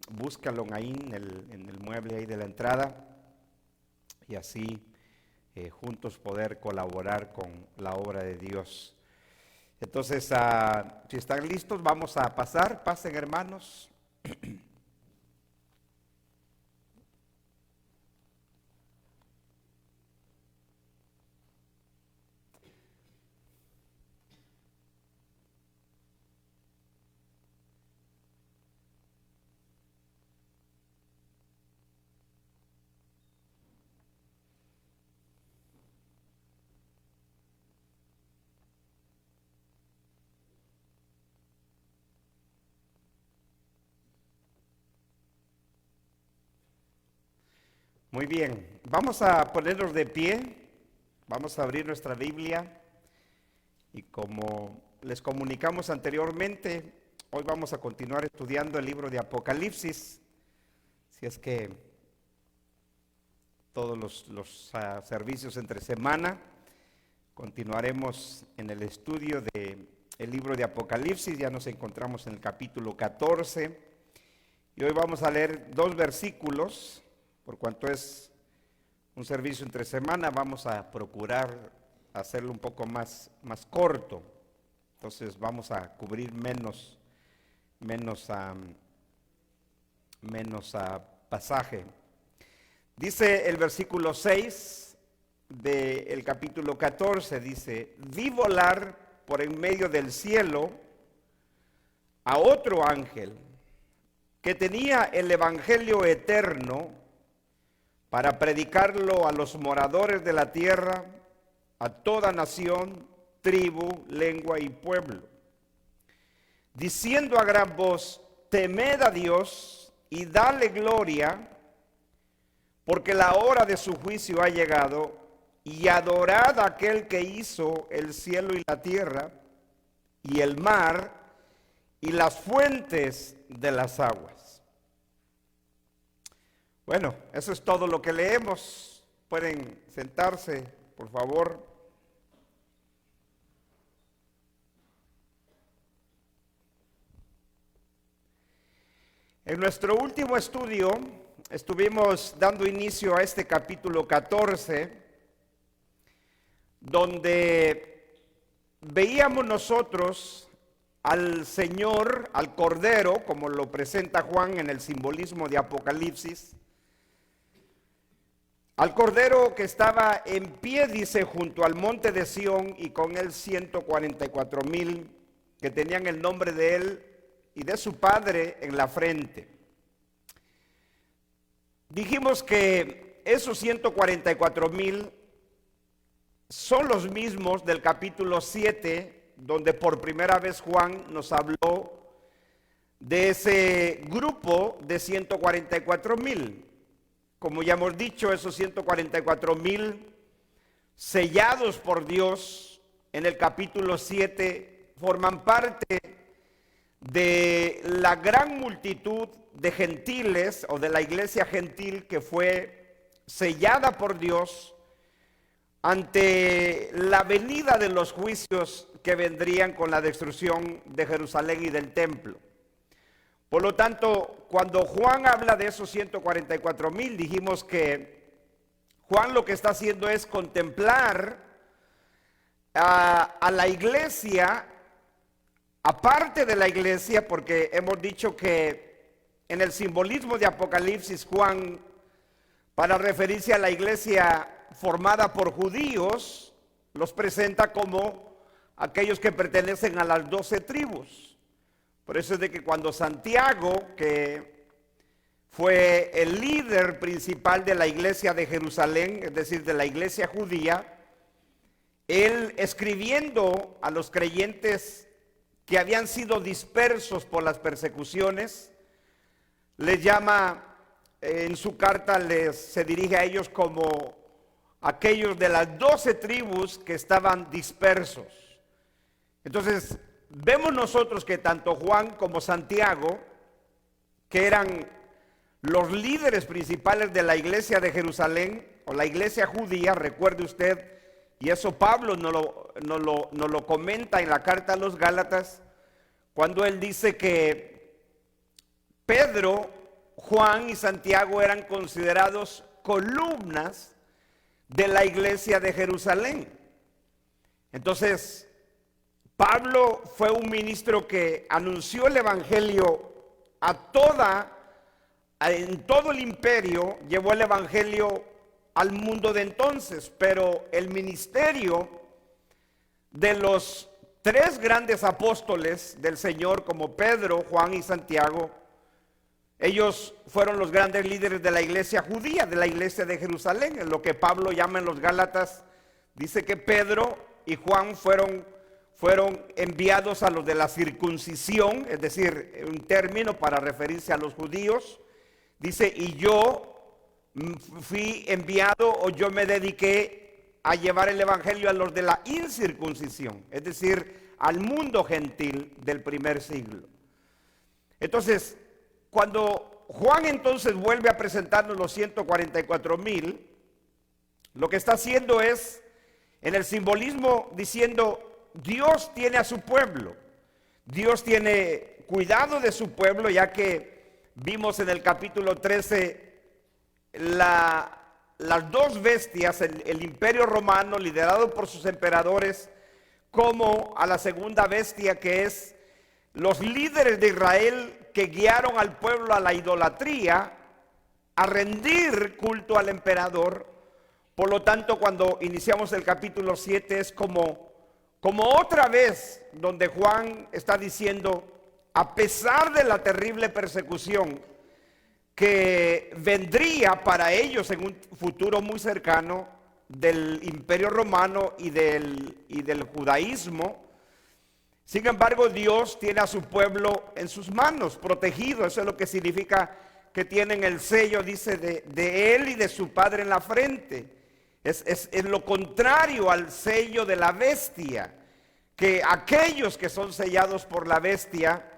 búscalo ahí en el mueble ahí de la entrada y así juntos poder colaborar con la obra de Dios. Entonces, si están listos, vamos a pasar. Pasen, hermanos. Muy bien, vamos a ponernos de pie, vamos a abrir nuestra Biblia y como les comunicamos anteriormente, hoy vamos a continuar estudiando el libro de Apocalipsis, si es que todos los servicios entre semana continuaremos en el estudio del libro de Apocalipsis. Ya nos encontramos en el capítulo 14 y hoy vamos a leer 2 versículos. Por cuanto es un servicio entre semana, vamos a procurar hacerlo un poco más corto. Entonces vamos a cubrir menos pasaje. Dice el versículo 6 del capítulo 14, dice: vi volar por en medio del cielo a otro ángel que tenía el evangelio eterno para predicarlo a los moradores de la tierra, a toda nación, tribu, lengua y pueblo, diciendo a gran voz: temed a Dios y dale gloria, porque la hora de su juicio ha llegado, y adorad a aquel que hizo el cielo y la tierra, y el mar, y las fuentes de las aguas. Bueno, eso es todo lo que leemos. Pueden sentarse, por favor. En nuestro último estudio estuvimos dando inicio a este capítulo 14, donde veíamos nosotros al Señor, al Cordero, como lo presenta Juan en el simbolismo de Apocalipsis, al Cordero que estaba en pie, dice, junto al monte de Sión, y con él 144,000 que tenían el nombre de él y de su padre en la frente. Dijimos que esos 144,000 son los mismos del capítulo 7, donde por primera vez Juan nos habló de ese grupo de 144,000. Como ya hemos dicho, esos 144,000 sellados por Dios en el capítulo 7 forman parte de la gran multitud de gentiles o de la iglesia gentil que fue sellada por Dios ante la venida de los juicios que vendrían con la destrucción de Jerusalén y del templo. Por lo tanto, cuando Juan habla de esos 144,000, dijimos que Juan lo que está haciendo es contemplar a la iglesia, aparte de la iglesia, porque hemos dicho que en el simbolismo de Apocalipsis, Juan, para referirse a la iglesia formada por judíos, los presenta como aquellos que pertenecen a las 12 tribus. Por eso es de que cuando Santiago, que fue el líder principal de la iglesia de Jerusalén, es decir, de la iglesia judía, él escribiendo a los creyentes que habían sido dispersos por las persecuciones, les llama, en su carta se dirige a ellos como aquellos de las 12 tribus que estaban dispersos. Entonces, vemos nosotros que tanto Juan como Santiago, que eran los líderes principales de la iglesia de Jerusalén, o la iglesia judía, recuerde usted, y eso Pablo nos lo comenta en la carta a los Gálatas, cuando él dice que Pedro, Juan y Santiago eran considerados columnas de la iglesia de Jerusalén. Entonces, Pablo fue un ministro que anunció el evangelio en todo el imperio, llevó el evangelio al mundo de entonces, pero el ministerio de los tres grandes apóstoles del Señor, como Pedro, Juan y Santiago, ellos fueron los grandes líderes de la iglesia judía, de la iglesia de Jerusalén. En lo que Pablo llama en los Gálatas, dice que Pedro y Juan fueron enviados a los de la circuncisión, es decir, un término para referirse a los judíos. Dice, y yo fui enviado, o yo me dediqué a llevar el evangelio a los de la incircuncisión, es decir, al mundo gentil del primer siglo. Entonces, cuando Juan entonces vuelve a presentarnos los 144,000, lo que está haciendo es, en el simbolismo, diciendo, Dios tiene a su pueblo, Dios tiene cuidado de su pueblo, ya que vimos en el capítulo 13 las dos bestias, el imperio romano liderado por sus emperadores, como a la segunda bestia, que es los líderes de Israel que guiaron al pueblo a la idolatría, a rendir culto al emperador. Por lo tanto, cuando iniciamos el capítulo 7 es como otra vez donde Juan está diciendo, a pesar de la terrible persecución que vendría para ellos en un futuro muy cercano del imperio romano y del judaísmo, sin embargo Dios tiene a su pueblo en sus manos, protegido. Eso es lo que significa que tienen el sello, dice, de él y de su padre en la frente. Es lo contrario al sello de la bestia, que aquellos que son sellados por la bestia,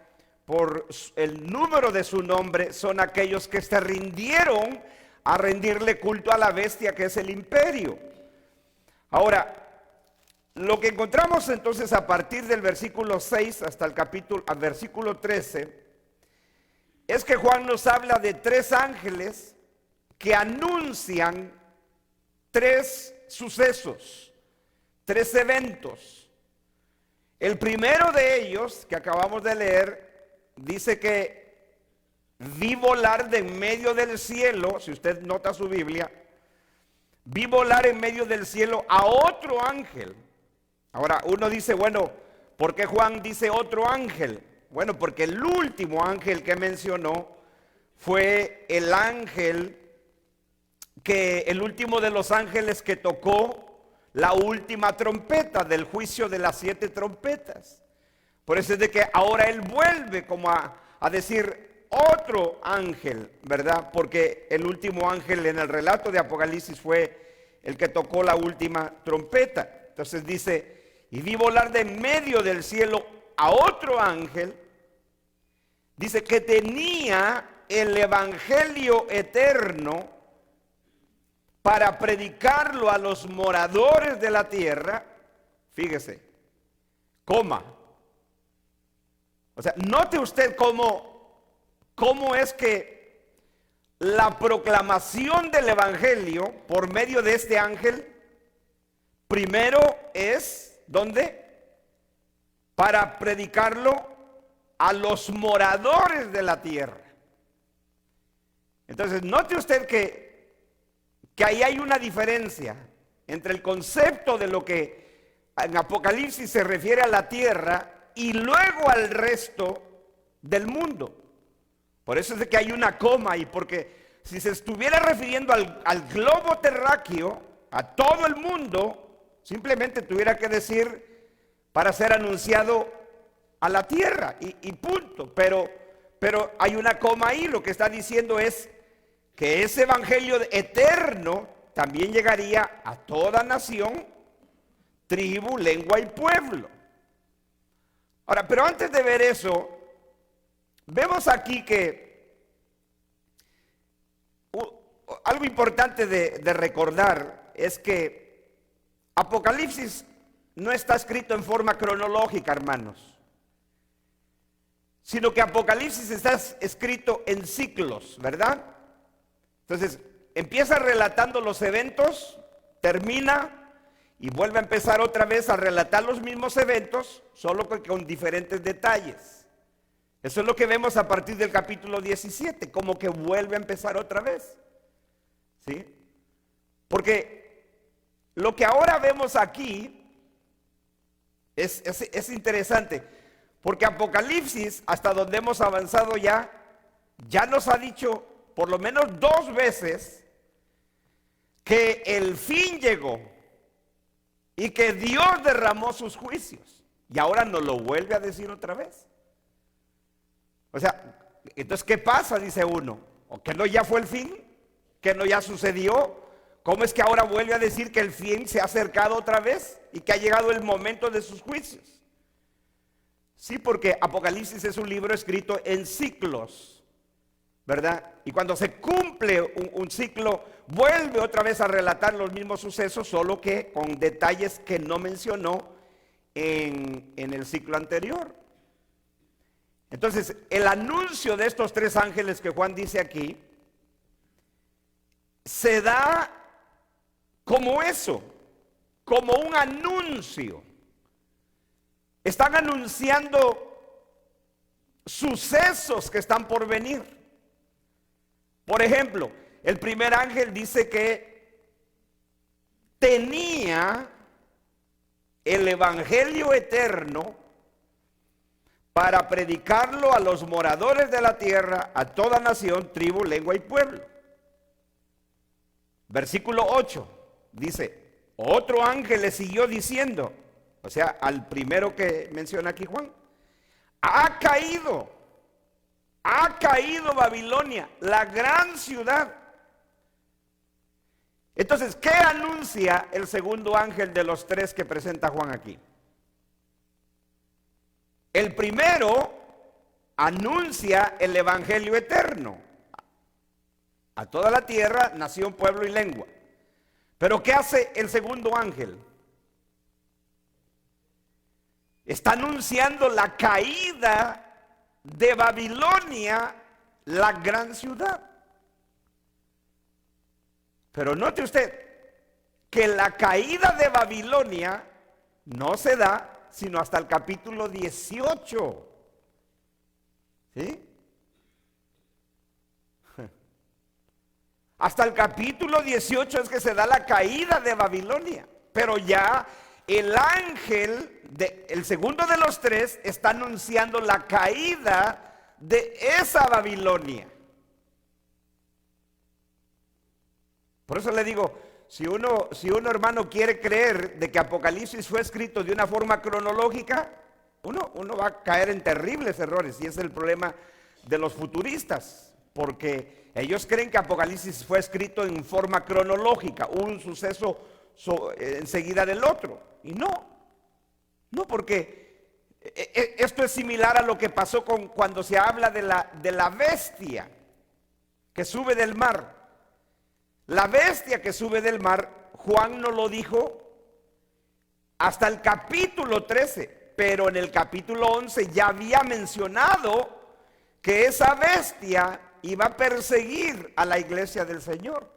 por el número de su nombre, son aquellos que se rindieron a rendirle culto a la bestia, que es el imperio. Ahora, lo que encontramos entonces a partir del versículo 6 hasta el versículo 13, es que Juan nos habla de tres ángeles que anuncian tres sucesos, tres eventos. El primero de ellos, que acabamos de leer, dice que vi volar de en medio del cielo, si usted nota su Biblia, vi volar en medio del cielo a otro ángel. Ahora uno dice, bueno, ¿por qué Juan dice otro ángel? Bueno, porque el último ángel que mencionó fue el último de los ángeles que tocó la última trompeta del juicio de las 7 trompetas. Por eso es de que ahora él vuelve como a decir otro ángel, ¿verdad? Porque el último ángel en el relato de Apocalipsis fue el que tocó la última trompeta. Entonces dice, y vi volar de en medio del cielo a otro ángel, dice que tenía el evangelio eterno para predicarlo a los moradores de la tierra. Fíjese, o sea, note usted cómo es que la proclamación del evangelio por medio de este ángel, primero es, ¿dónde? Para predicarlo a los moradores de la tierra. Entonces, note usted que ahí hay una diferencia entre el concepto de lo que en Apocalipsis se refiere a la tierra y luego al resto del mundo. Por eso es de que hay una coma ahí, porque si se estuviera refiriendo al globo terráqueo, a todo el mundo, simplemente tuviera que decir para ser anunciado a la tierra y punto. Pero hay una coma ahí. Lo que está diciendo es que ese evangelio eterno también llegaría a toda nación, tribu, lengua y pueblo. Ahora, pero antes de ver eso, vemos aquí que algo importante de recordar es que Apocalipsis no está escrito en forma cronológica, hermanos, sino que Apocalipsis está escrito en ciclos, ¿verdad? Entonces, empieza relatando los eventos, termina y vuelve a empezar otra vez a relatar los mismos eventos, solo que con diferentes detalles. Eso es lo que vemos a partir del capítulo 17, como que vuelve a empezar otra vez. ¿Sí? Porque lo que ahora vemos aquí es interesante, porque Apocalipsis, hasta donde hemos avanzado ya nos ha dicho por lo menos 2 veces que el fin llegó y que Dios derramó sus juicios. Y ahora nos lo vuelve a decir otra vez. O sea, entonces, ¿qué pasa? Dice uno. ¿O que no ya fue el fin? ¿Que no ya sucedió? ¿Cómo es que ahora vuelve a decir que el fin se ha acercado otra vez y que ha llegado el momento de sus juicios? Sí, porque Apocalipsis es un libro escrito en ciclos, ¿verdad? Y cuando se cumple un ciclo, vuelve otra vez a relatar los mismos sucesos, solo que con detalles que no mencionó en el ciclo anterior. Entonces, el anuncio de estos 3 ángeles que Juan dice aquí, se da como eso, como un anuncio. Están anunciando sucesos que están por venir. Por ejemplo, el primer ángel dice que tenía el evangelio eterno para predicarlo a los moradores de la tierra, a toda nación, tribu, lengua y pueblo. Versículo 8 dice, otro ángel le siguió diciendo, o sea, al primero que menciona aquí Juan, ha caído Babilonia, la gran ciudad. Entonces, ¿qué anuncia el segundo ángel de los 3 que presenta Juan aquí? El primero anuncia el evangelio eterno a toda la tierra, nación, pueblo y lengua. Pero ¿qué hace el segundo ángel? Está anunciando la caída de Babilonia, la gran ciudad. Pero note usted que la caída de Babilonia no se da sino hasta el capítulo 18. ¿Sí? Hasta el capítulo 18 es que se da la caída de Babilonia. Pero ya el ángel, el segundo de los 3, está anunciando la caída de esa Babilonia. Por eso le digo, si uno hermano quiere creer de que Apocalipsis fue escrito de una forma cronológica, uno va a caer en terribles errores. Y ese es el problema de los futuristas, porque ellos creen que Apocalipsis fue escrito en forma cronológica, un suceso enseguida del otro. Y no, porque esto es similar a lo que pasó cuando se habla de la bestia que sube del mar. La bestia que sube del mar, Juan no lo dijo hasta el capítulo 13, pero en el capítulo 11 ya había mencionado que esa bestia iba a perseguir a la iglesia del Señor.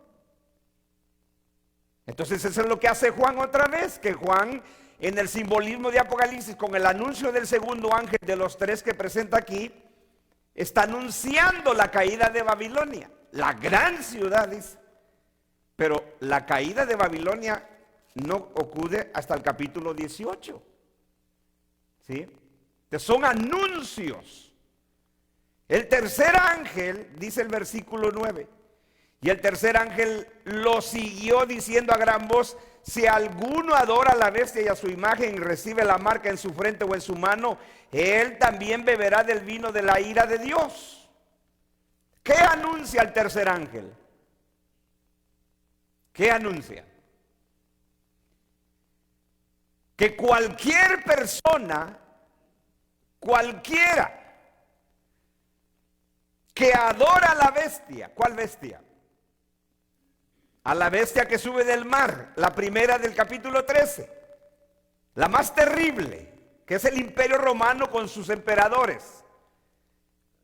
Entonces eso es lo que hace Juan otra vez, que Juan en el simbolismo de Apocalipsis, con el anuncio del segundo ángel de los 3 que presenta aquí, está anunciando la caída de Babilonia, la gran ciudad, dice. Pero la caída de Babilonia no ocurre hasta el capítulo 18. ¿Sí? Entonces son anuncios. El tercer ángel, dice el versículo 9, y el tercer ángel lo siguió diciendo a gran voz, si alguno adora a la bestia y a su imagen y recibe la marca en su frente o en su mano, él también beberá del vino de la ira de Dios. ¿Qué anuncia el tercer ángel? ¿Qué anuncia? Que cualquier persona, cualquiera que adora a la bestia, ¿cuál bestia? A la bestia que sube del mar, la primera del capítulo 13, la más terrible, que es el imperio romano con sus emperadores.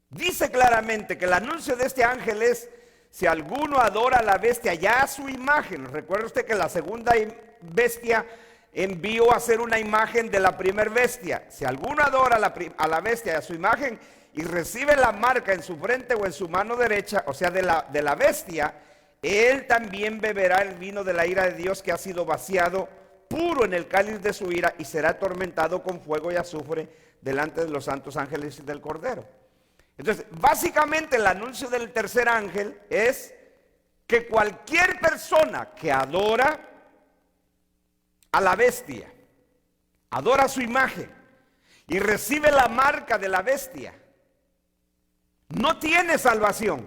Dice claramente que el anuncio de este ángel es: si alguno adora a la bestia, ya a su imagen. Recuerda usted que la segunda bestia envió a hacer una imagen de la primera bestia. Si alguno adora a la bestia y a su imagen y recibe la marca en su frente o en su mano derecha, o sea, de la bestia, él también beberá el vino de la ira de Dios, que ha sido vaciado puro en el cáliz de su ira, y será atormentado con fuego y azufre delante de los santos ángeles y del Cordero. Entonces, básicamente el anuncio del tercer ángel es que cualquier persona que adora a la bestia, adora su imagen y recibe la marca de la bestia, no tiene salvación,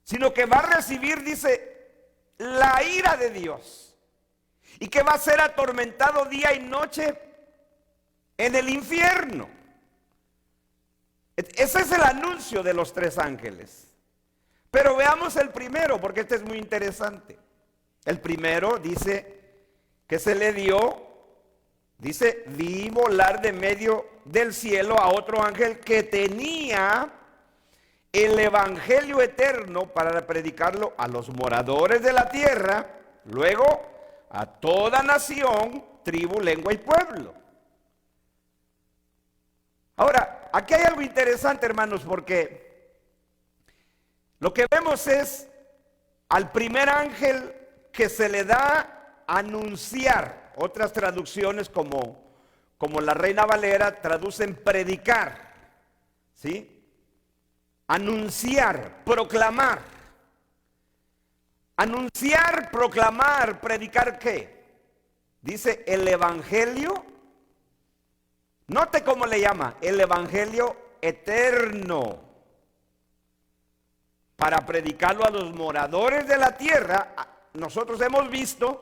sino que va a recibir, dice, la ira de Dios, y que va a ser atormentado día y noche en el infierno. Ese es el anuncio de los tres ángeles. Pero veamos el primero, porque este es muy interesante. El primero dice que se le dio, dice: vi volar de medio del cielo a otro ángel que tenía el evangelio eterno para predicarlo a los moradores de la tierra, luego a toda nación, tribu, lengua y pueblo. Ahora, aquí hay algo interesante, hermanos, porque lo que vemos es al primer ángel que se le da anunciar. Otras traducciones como la Reina Valera traducen predicar, ¿sí? Anunciar, proclamar. Anunciar, proclamar, predicar, ¿qué? Dice el evangelio. Note cómo le llama: el evangelio eterno, para predicarlo a los moradores de la tierra. Nosotros hemos visto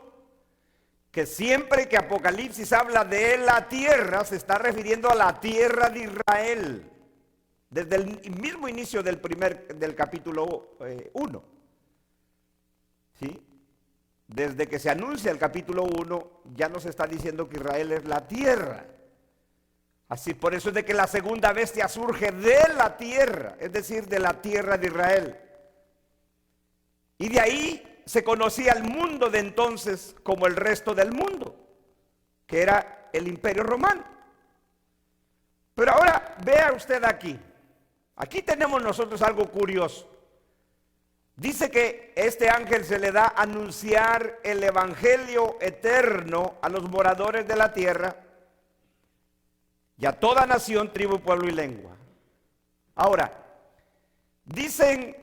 que siempre que Apocalipsis habla de la tierra, se está refiriendo a la tierra de Israel, desde el mismo inicio del capítulo 1. ¿Sí? Desde que se anuncia el capítulo 1, ya nos está diciendo que Israel es la tierra. Así, por eso es de que la segunda bestia surge de la tierra, es decir, de la tierra de Israel. Y de ahí se conocía el mundo de entonces como el resto del mundo, que era el Imperio Romano. Pero ahora vea usted aquí. Aquí tenemos nosotros algo curioso. Dice que este ángel se le da a anunciar el evangelio eterno a los moradores de la tierra y a toda nación, tribu, pueblo y lengua. Ahora, dicen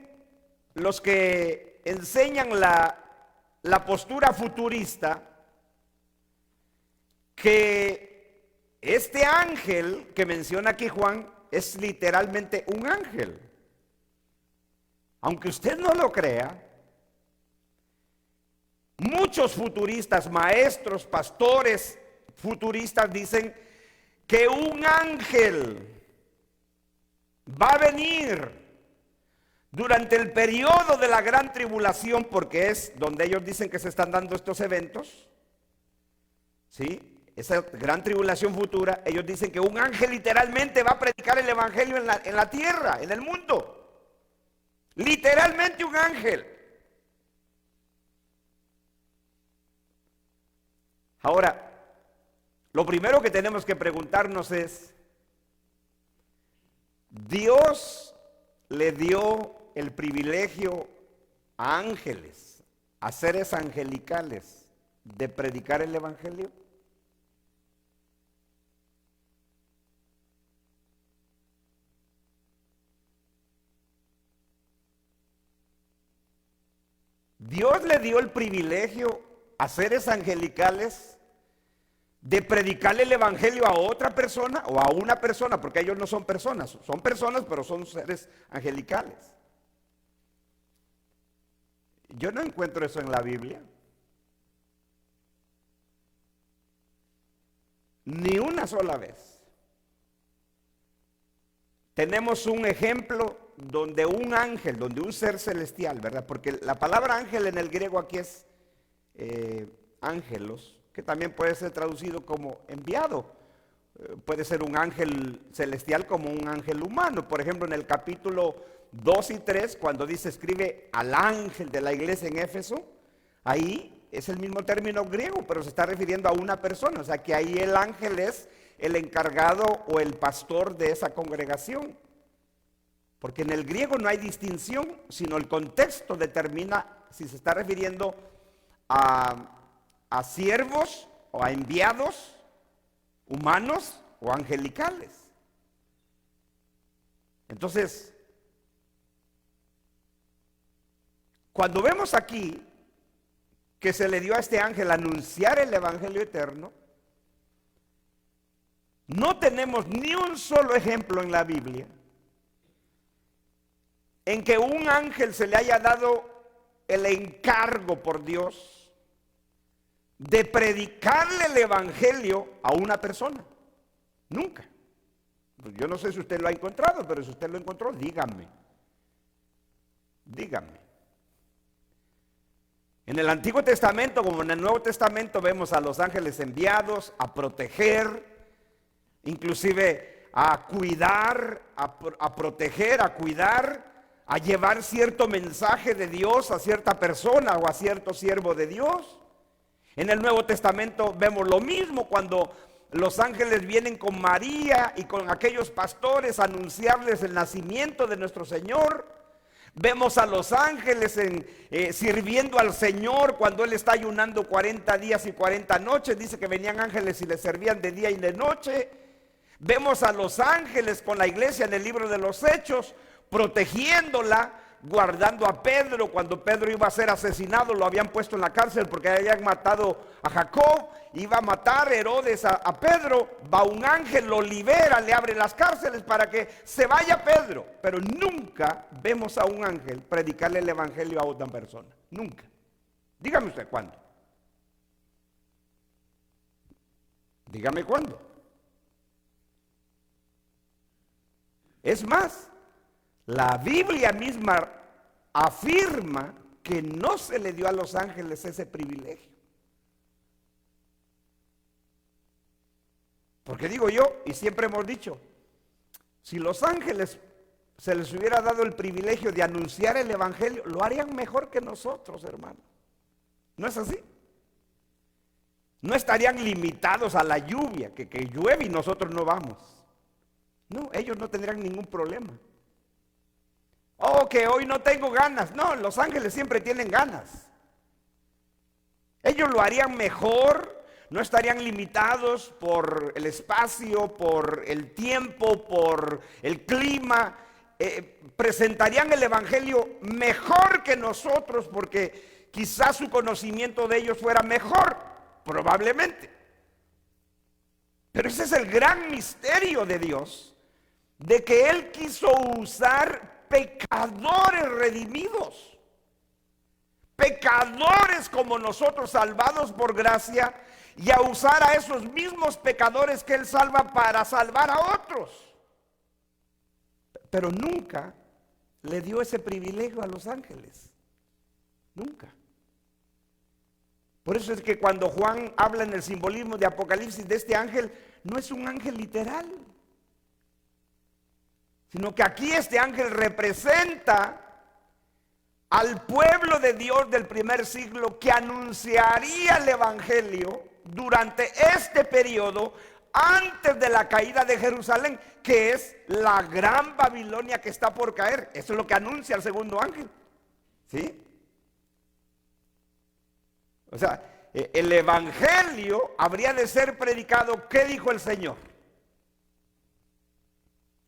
los que enseñan la postura futurista que este ángel que menciona aquí Juan es literalmente un ángel. Aunque usted no lo crea, muchos futuristas, maestros, pastores futuristas dicen que un ángel va a venir durante el periodo de la gran tribulación, porque es donde ellos dicen que se están dando estos eventos, ¿sí? Esa gran tribulación futura. Ellos dicen que un ángel literalmente va a predicar el evangelio en la tierra, en el mundo. Literalmente un ángel. Ahora, lo primero que tenemos que preguntarnos es: ¿Dios le dio el privilegio a ángeles, a seres angelicales, de predicar el evangelio? Dios le dio el privilegio a seres angelicales de predicarle el evangelio a otra persona o a una persona, porque ellos no son personas pero son seres angelicales. Yo no encuentro eso en la Biblia, ni una sola vez. Tenemos un ejemplo donde un ángel, donde un ser celestial, ¿verdad? Porque la palabra ángel en el griego aquí es ángelos, que también puede ser traducido como enviado. puede ser un ángel celestial como un ángel humano. Por ejemplo, en el capítulo 2 y 3, cuando dice escribe al ángel de la iglesia en Éfeso, ahí es el mismo término griego, pero se está refiriendo a una persona. O sea que ahí el ángel es el encargado o el pastor de esa congregación. Porque en el griego no hay distinción, sino el contexto determina si se está refiriendo a siervos o a enviados humanos o angelicales. Entonces, cuando vemos aquí que se le dio a este ángel anunciar el evangelio eterno, no tenemos ni un solo ejemplo en la Biblia en que un ángel se le haya dado el encargo por Dios de predicarle el evangelio a una persona. Nunca. Pues yo no sé si usted lo ha encontrado, pero si usted lo encontró, dígame. En el Antiguo Testamento como en el Nuevo Testamento vemos a los ángeles enviados a proteger, inclusive a cuidar, a proteger, a cuidar, a llevar cierto mensaje de Dios a cierta persona o a cierto siervo de Dios. En el Nuevo Testamento vemos lo mismo cuando los ángeles vienen con María y con aquellos pastores a anunciarles el nacimiento de nuestro Señor. Vemos a los ángeles sirviendo al Señor cuando Él está ayunando 40 días y 40 noches. Dice que venían ángeles y le servían de día y de noche. Vemos a los ángeles con la iglesia en el libro de los Hechos, protegiéndola, guardando a Pedro. Cuando Pedro iba a ser asesinado, lo habían puesto en la cárcel porque habían matado a Jacob. Iba a matar Herodes a Pedro. Va un ángel, lo libera, le abre las cárceles para que se vaya Pedro. Pero nunca vemos a un ángel predicarle el evangelio a otra persona. Nunca. Dígame usted cuándo. Dígame cuándo. Es más, la Biblia misma afirma que no se le dio a los ángeles ese privilegio. Porque digo yo, y siempre hemos dicho, si los ángeles se les hubiera dado el privilegio de anunciar el evangelio, lo harían mejor que nosotros, hermano. ¿No es así? No estarían limitados a la lluvia, que llueve y nosotros no vamos. No, ellos no tendrían ningún problema. Oh, que hoy no tengo ganas. No, los ángeles siempre tienen ganas. Ellos lo harían mejor, no estarían limitados por el espacio, por el tiempo, por el clima. Presentarían el evangelio mejor que nosotros porque quizás su conocimiento de ellos fuera mejor, probablemente. Pero ese es el gran misterio de Dios, de que Él quiso usar pecadores redimidos, pecadores como nosotros salvados por gracia, y a usar a esos mismos pecadores que Él salva para salvar a otros. Pero nunca le dio ese privilegio a los ángeles, nunca. Por eso es que cuando Juan habla en el simbolismo de Apocalipsis de este ángel, no es un ángel literal, sino que aquí este ángel representa al pueblo de Dios del primer siglo que anunciaría el evangelio durante este periodo antes de la caída de Jerusalén, que es la gran Babilonia que está por caer. Eso es lo que anuncia el segundo ángel, ¿sí? O sea, el evangelio habría de ser predicado. ¿Qué dijo el Señor?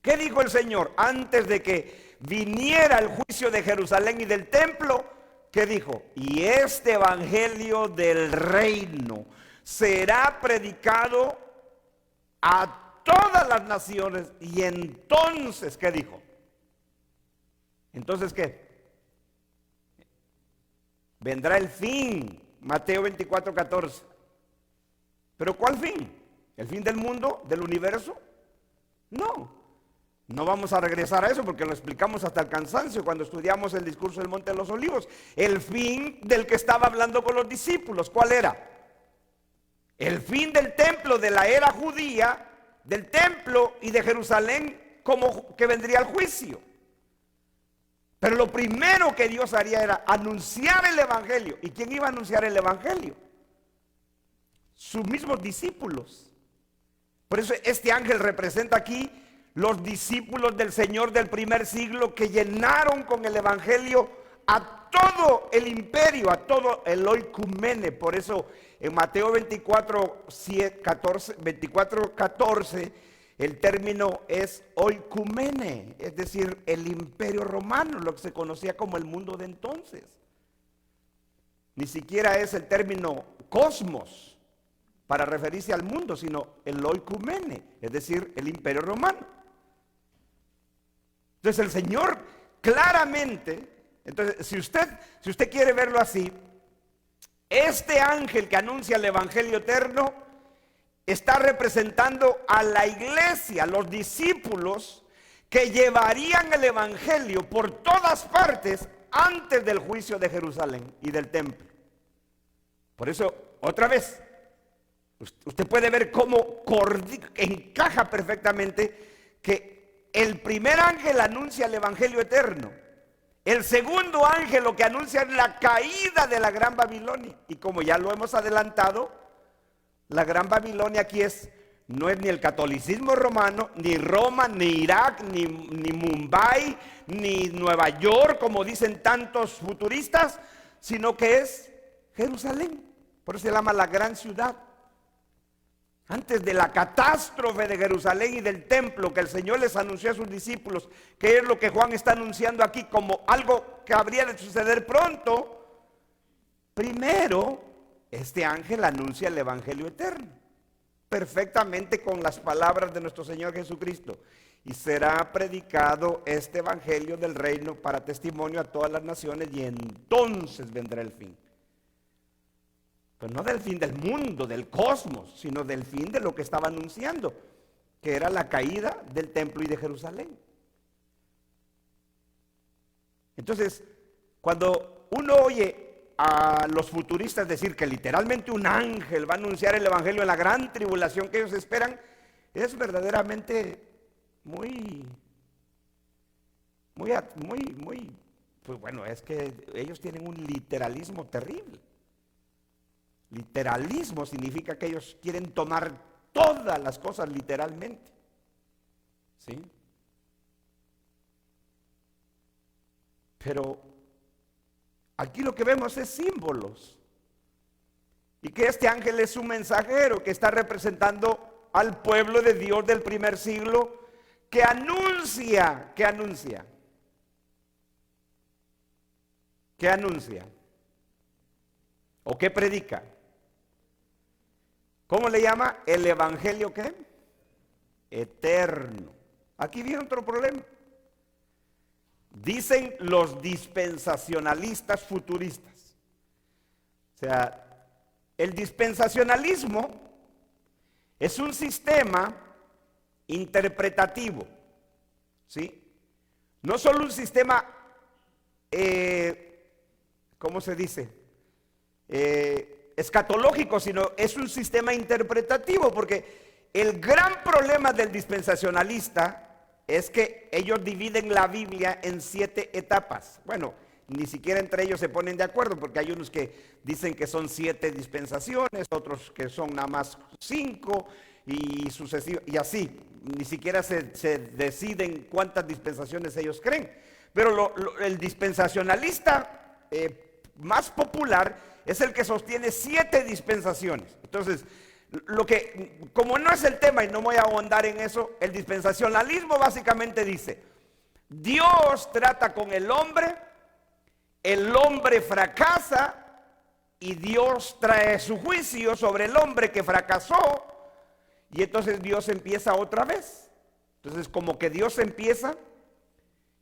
¿Qué dijo el Señor antes de que viniera el juicio de Jerusalén y del templo? ¿Qué dijo? Y este evangelio del reino será predicado a todas las naciones. Y entonces, ¿qué dijo? Entonces, ¿qué? Vendrá el fin. Mateo 24:14. ¿Pero cuál fin? ¿El fin del mundo, del universo? No vamos a regresar a eso porque lo explicamos hasta el cansancio cuando estudiamos el discurso del Monte de los Olivos. El fin del que estaba hablando con los discípulos, ¿cuál era? El fin del templo de la era judía del templo y de Jerusalén como que vendría el juicio. Pero lo primero que Dios haría era anunciar el evangelio. ¿Y quién iba a anunciar el evangelio? Sus mismos discípulos. Por eso este ángel representa aquí los discípulos del Señor del primer siglo que llenaron con el evangelio a todo el imperio, a todo el oikumene. Por eso en Mateo 24:14 el término es oikumene, es decir, el imperio romano, lo que se conocía como el mundo de entonces. Ni siquiera es el término cosmos para referirse al mundo, sino el oikumene, es decir, el imperio romano. Entonces el Señor claramente, entonces si usted quiere verlo así, este ángel que anuncia el evangelio eterno está representando a la iglesia, los discípulos que llevarían el evangelio por todas partes antes del juicio de Jerusalén y del templo. Por eso, otra vez, usted puede ver cómo encaja perfectamente que el primer ángel anuncia el evangelio eterno. El segundo ángel lo que anuncia es la caída de la Gran Babilonia. Y como ya lo hemos adelantado, la Gran Babilonia aquí no es ni el catolicismo romano, ni Roma, ni Irak, ni Mumbai, ni Nueva York, como dicen tantos futuristas, sino que es Jerusalén. Por eso se llama la gran ciudad. Antes de la catástrofe de Jerusalén y del templo que el Señor les anunció a sus discípulos, que es lo que Juan está anunciando aquí como algo que habría de suceder pronto, primero este ángel anuncia el evangelio eterno, perfectamente con las palabras de nuestro Señor Jesucristo. Y será predicado este evangelio del reino para testimonio a todas las naciones, y entonces vendrá el fin. Pero no del fin del mundo, del cosmos, sino del fin de lo que estaba anunciando, que era la caída del templo y de Jerusalén. Entonces, cuando uno oye a los futuristas decir que literalmente un ángel va a anunciar el evangelio en la gran tribulación que ellos esperan, es verdaderamente muy, pues bueno, es que ellos tienen un literalismo terrible. Literalismo significa que ellos quieren tomar todas las cosas literalmente. ¿Sí? Pero aquí lo que vemos es símbolos. Y que este ángel es un mensajero que está representando al pueblo de Dios del primer siglo, que anuncia, o que predica. ¿Cómo le llama? El evangelio ¿qué? Eterno. Aquí viene otro problema. Dicen los dispensacionalistas futuristas. O sea, el dispensacionalismo es un sistema interpretativo, ¿sí? No solo un sistema, ¿cómo se dice? Escatológico, sino es un sistema interpretativo, porque el gran problema del dispensacionalista es que ellos dividen la Biblia en 7 etapas. Bueno, ni siquiera entre ellos se ponen de acuerdo, porque hay unos que dicen que son 7 dispensaciones, otros que son nada más 5 y sucesivos, y así, ni siquiera se deciden cuántas dispensaciones ellos creen. Pero el dispensacionalista más popular es el que sostiene 7 dispensaciones. Entonces, como no es el tema y no voy a ahondar en eso, el dispensacionalismo básicamente dice: Dios trata con el hombre fracasa y Dios trae su juicio sobre el hombre que fracasó, y entonces Dios empieza otra vez. Entonces, como que Dios empieza,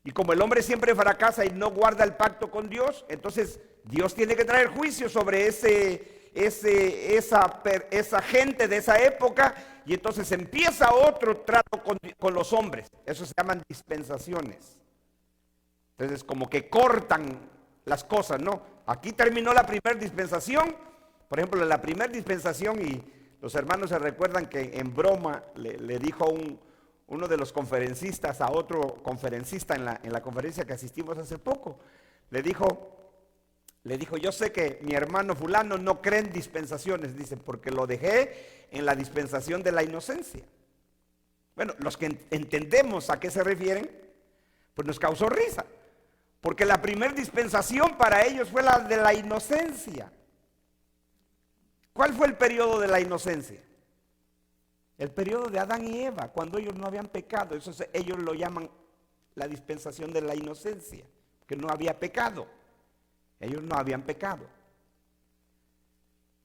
y como el hombre siempre fracasa y no guarda el pacto con Dios, entonces Dios tiene que traer juicio sobre esa gente de esa época, y entonces empieza otro trato con los hombres. Eso se llaman dispensaciones. Entonces, como que cortan las cosas, ¿no? Aquí terminó la primera dispensación. Por ejemplo, la primera dispensación y los hermanos se recuerdan que en broma le dijo uno de los conferencistas a otro conferencista en la conferencia que asistimos hace poco. Le dijo, yo sé que mi hermano fulano no cree en dispensaciones, dice, porque lo dejé en la dispensación de la inocencia. Bueno, los que entendemos a qué se refieren, pues nos causó risa, porque la primera dispensación para ellos fue la de la inocencia. ¿Cuál fue el periodo de la inocencia? El periodo de Adán y Eva, cuando ellos no habían pecado. Eso ellos lo llaman la dispensación de la inocencia, que no había pecado. Ellos no habían pecado.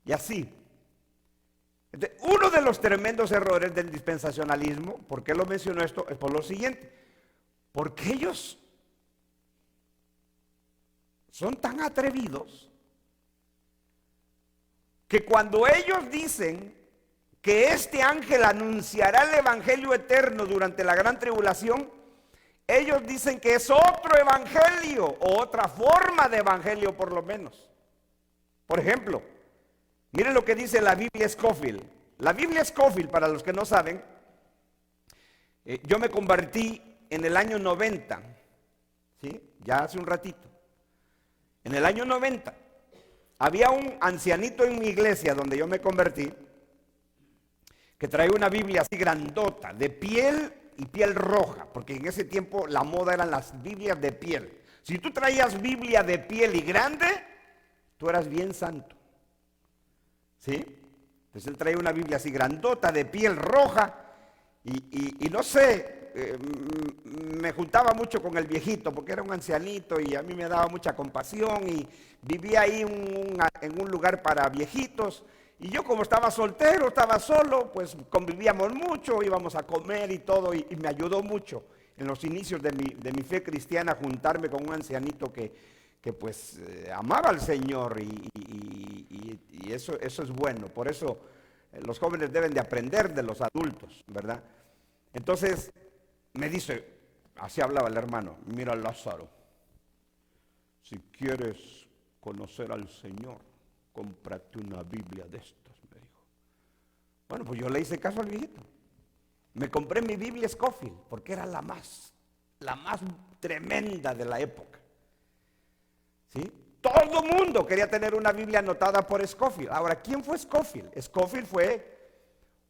Y así. Entonces, uno de los tremendos errores del dispensacionalismo, ¿por qué lo menciono esto? Es por lo siguiente. Porque ellos son tan atrevidos que cuando ellos dicen que este ángel anunciará el evangelio eterno durante la gran tribulación, ellos dicen que es otro evangelio o otra forma de evangelio por lo menos. Por ejemplo, miren lo que dice la Biblia Scofield. La Biblia Scofield, para los que no saben, yo me convertí en el año 90, ¿sí? Ya hace un ratito. En el año 90 había un ancianito en mi iglesia donde yo me convertí, que traía una Biblia así grandota, de piel y piel roja, porque en ese tiempo la moda eran las Biblias de piel. Si tú traías Biblia de piel y grande, tú eras bien santo, ¿sí? Entonces él traía una Biblia así grandota, de piel roja, y no sé, me juntaba mucho con el viejito, porque era un ancianito y a mí me daba mucha compasión, y vivía ahí en un lugar para viejitos. Y yo, como estaba soltero, estaba solo, pues convivíamos mucho, íbamos a comer y todo, y me ayudó mucho en los inicios de mi fe cristiana juntarme con un ancianito que pues amaba al Señor, y eso es bueno. Por eso los jóvenes deben de aprender de los adultos, ¿verdad? Entonces me dice, así hablaba el hermano: mira, Lázaro, si quieres conocer al Señor, cómprate una Biblia de estas, me dijo. Bueno, pues yo le hice caso al viejito. Me compré mi Biblia Scofield, porque era la más tremenda de la época, ¿sí? Todo mundo quería tener una Biblia anotada por Scofield. Ahora, ¿quién fue Scofield? Scofield fue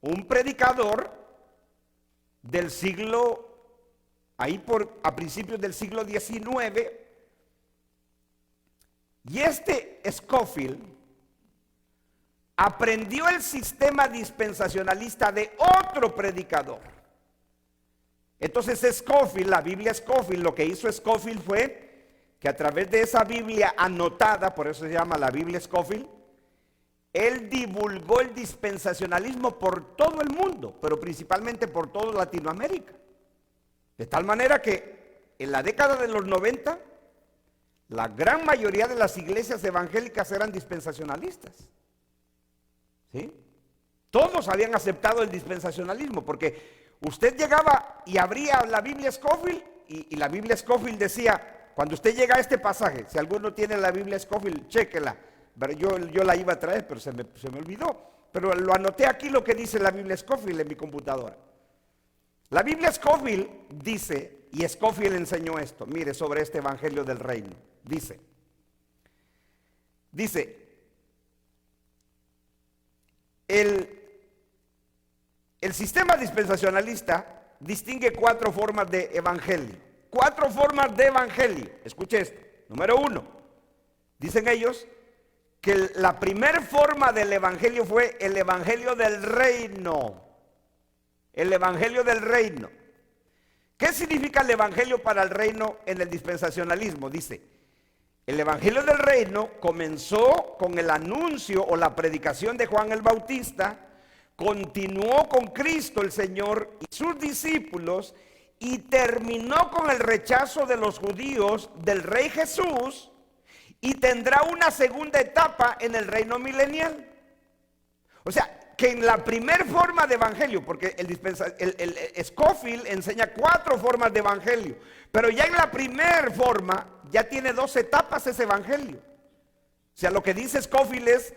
un predicador del siglo, a principios del siglo XIX, y este Scofield aprendió el sistema dispensacionalista de otro predicador. Entonces Scofield, la Biblia Scofield, lo que hizo Scofield fue que a través de esa Biblia anotada, por eso se llama la Biblia Scofield, él divulgó el dispensacionalismo por todo el mundo, pero principalmente por toda Latinoamérica. De tal manera que en la década de los 90, la gran mayoría de las iglesias evangélicas eran dispensacionalistas, ¿sí? Todos habían aceptado el dispensacionalismo, porque usted llegaba y abría la Biblia Scofield, y la Biblia Scofield decía, cuando usted llega a este pasaje, si alguno tiene la Biblia Scofield, chéquela. Yo la iba a traer, pero se me olvidó. Pero lo anoté aquí, lo que dice la Biblia Scofield en mi computadora. La Biblia Scofield dice, y Scofield enseñó esto, mire, sobre este evangelio del reino. Dice, el sistema dispensacionalista distingue 4 formas de evangelio. 4 formas de evangelio. Escuche esto. Número 1, dicen ellos que la primera forma del evangelio fue el evangelio del reino. El evangelio del reino. ¿Qué significa el evangelio para el reino en el dispensacionalismo? Dice, el evangelio del reino comenzó con el anuncio o la predicación de Juan el Bautista, continuó con Cristo el Señor y sus discípulos, y terminó con el rechazo de los judíos del Rey Jesús, y tendrá una segunda etapa en el reino milenial. O sea, que en la primera forma de evangelio, porque el Scofield enseña 4 formas de evangelio, pero ya en la primera forma ya tiene 2 etapas ese evangelio. O sea, lo que dice Scofield es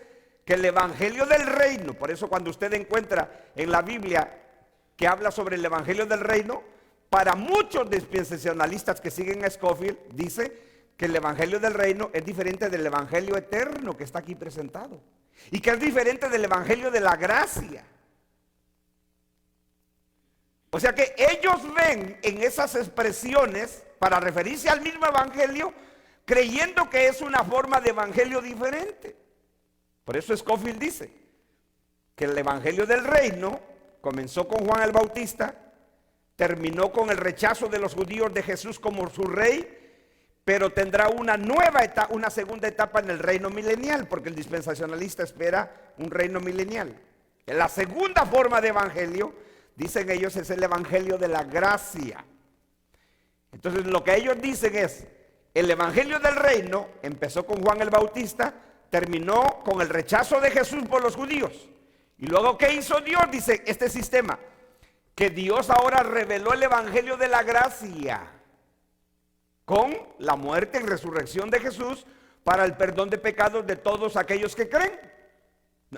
que el evangelio del reino, por eso cuando usted encuentra en la Biblia que habla sobre el evangelio del reino, para muchos dispensacionalistas que siguen a Scofield, dice que el evangelio del reino es diferente del evangelio eterno que está aquí presentado, y que es diferente del evangelio de la gracia. O sea que ellos ven en esas expresiones, para referirse al mismo evangelio, creyendo que es una forma de evangelio diferente. Por eso Scofield dice que el evangelio del reino comenzó con Juan el Bautista, terminó con el rechazo de los judíos de Jesús como su rey, pero tendrá una nueva etapa, una segunda etapa en el reino milenial, porque el dispensacionalista espera un reino milenial. La segunda forma de evangelio, dicen ellos, es el evangelio de la gracia. Entonces lo que ellos dicen es, el evangelio del reino empezó con Juan el Bautista, terminó con el rechazo de Jesús por los judíos. Y luego, ¿qué hizo Dios? Dice este sistema, que Dios ahora reveló el evangelio de la gracia con la muerte y resurrección de Jesús para el perdón de pecados de todos aquellos que creen.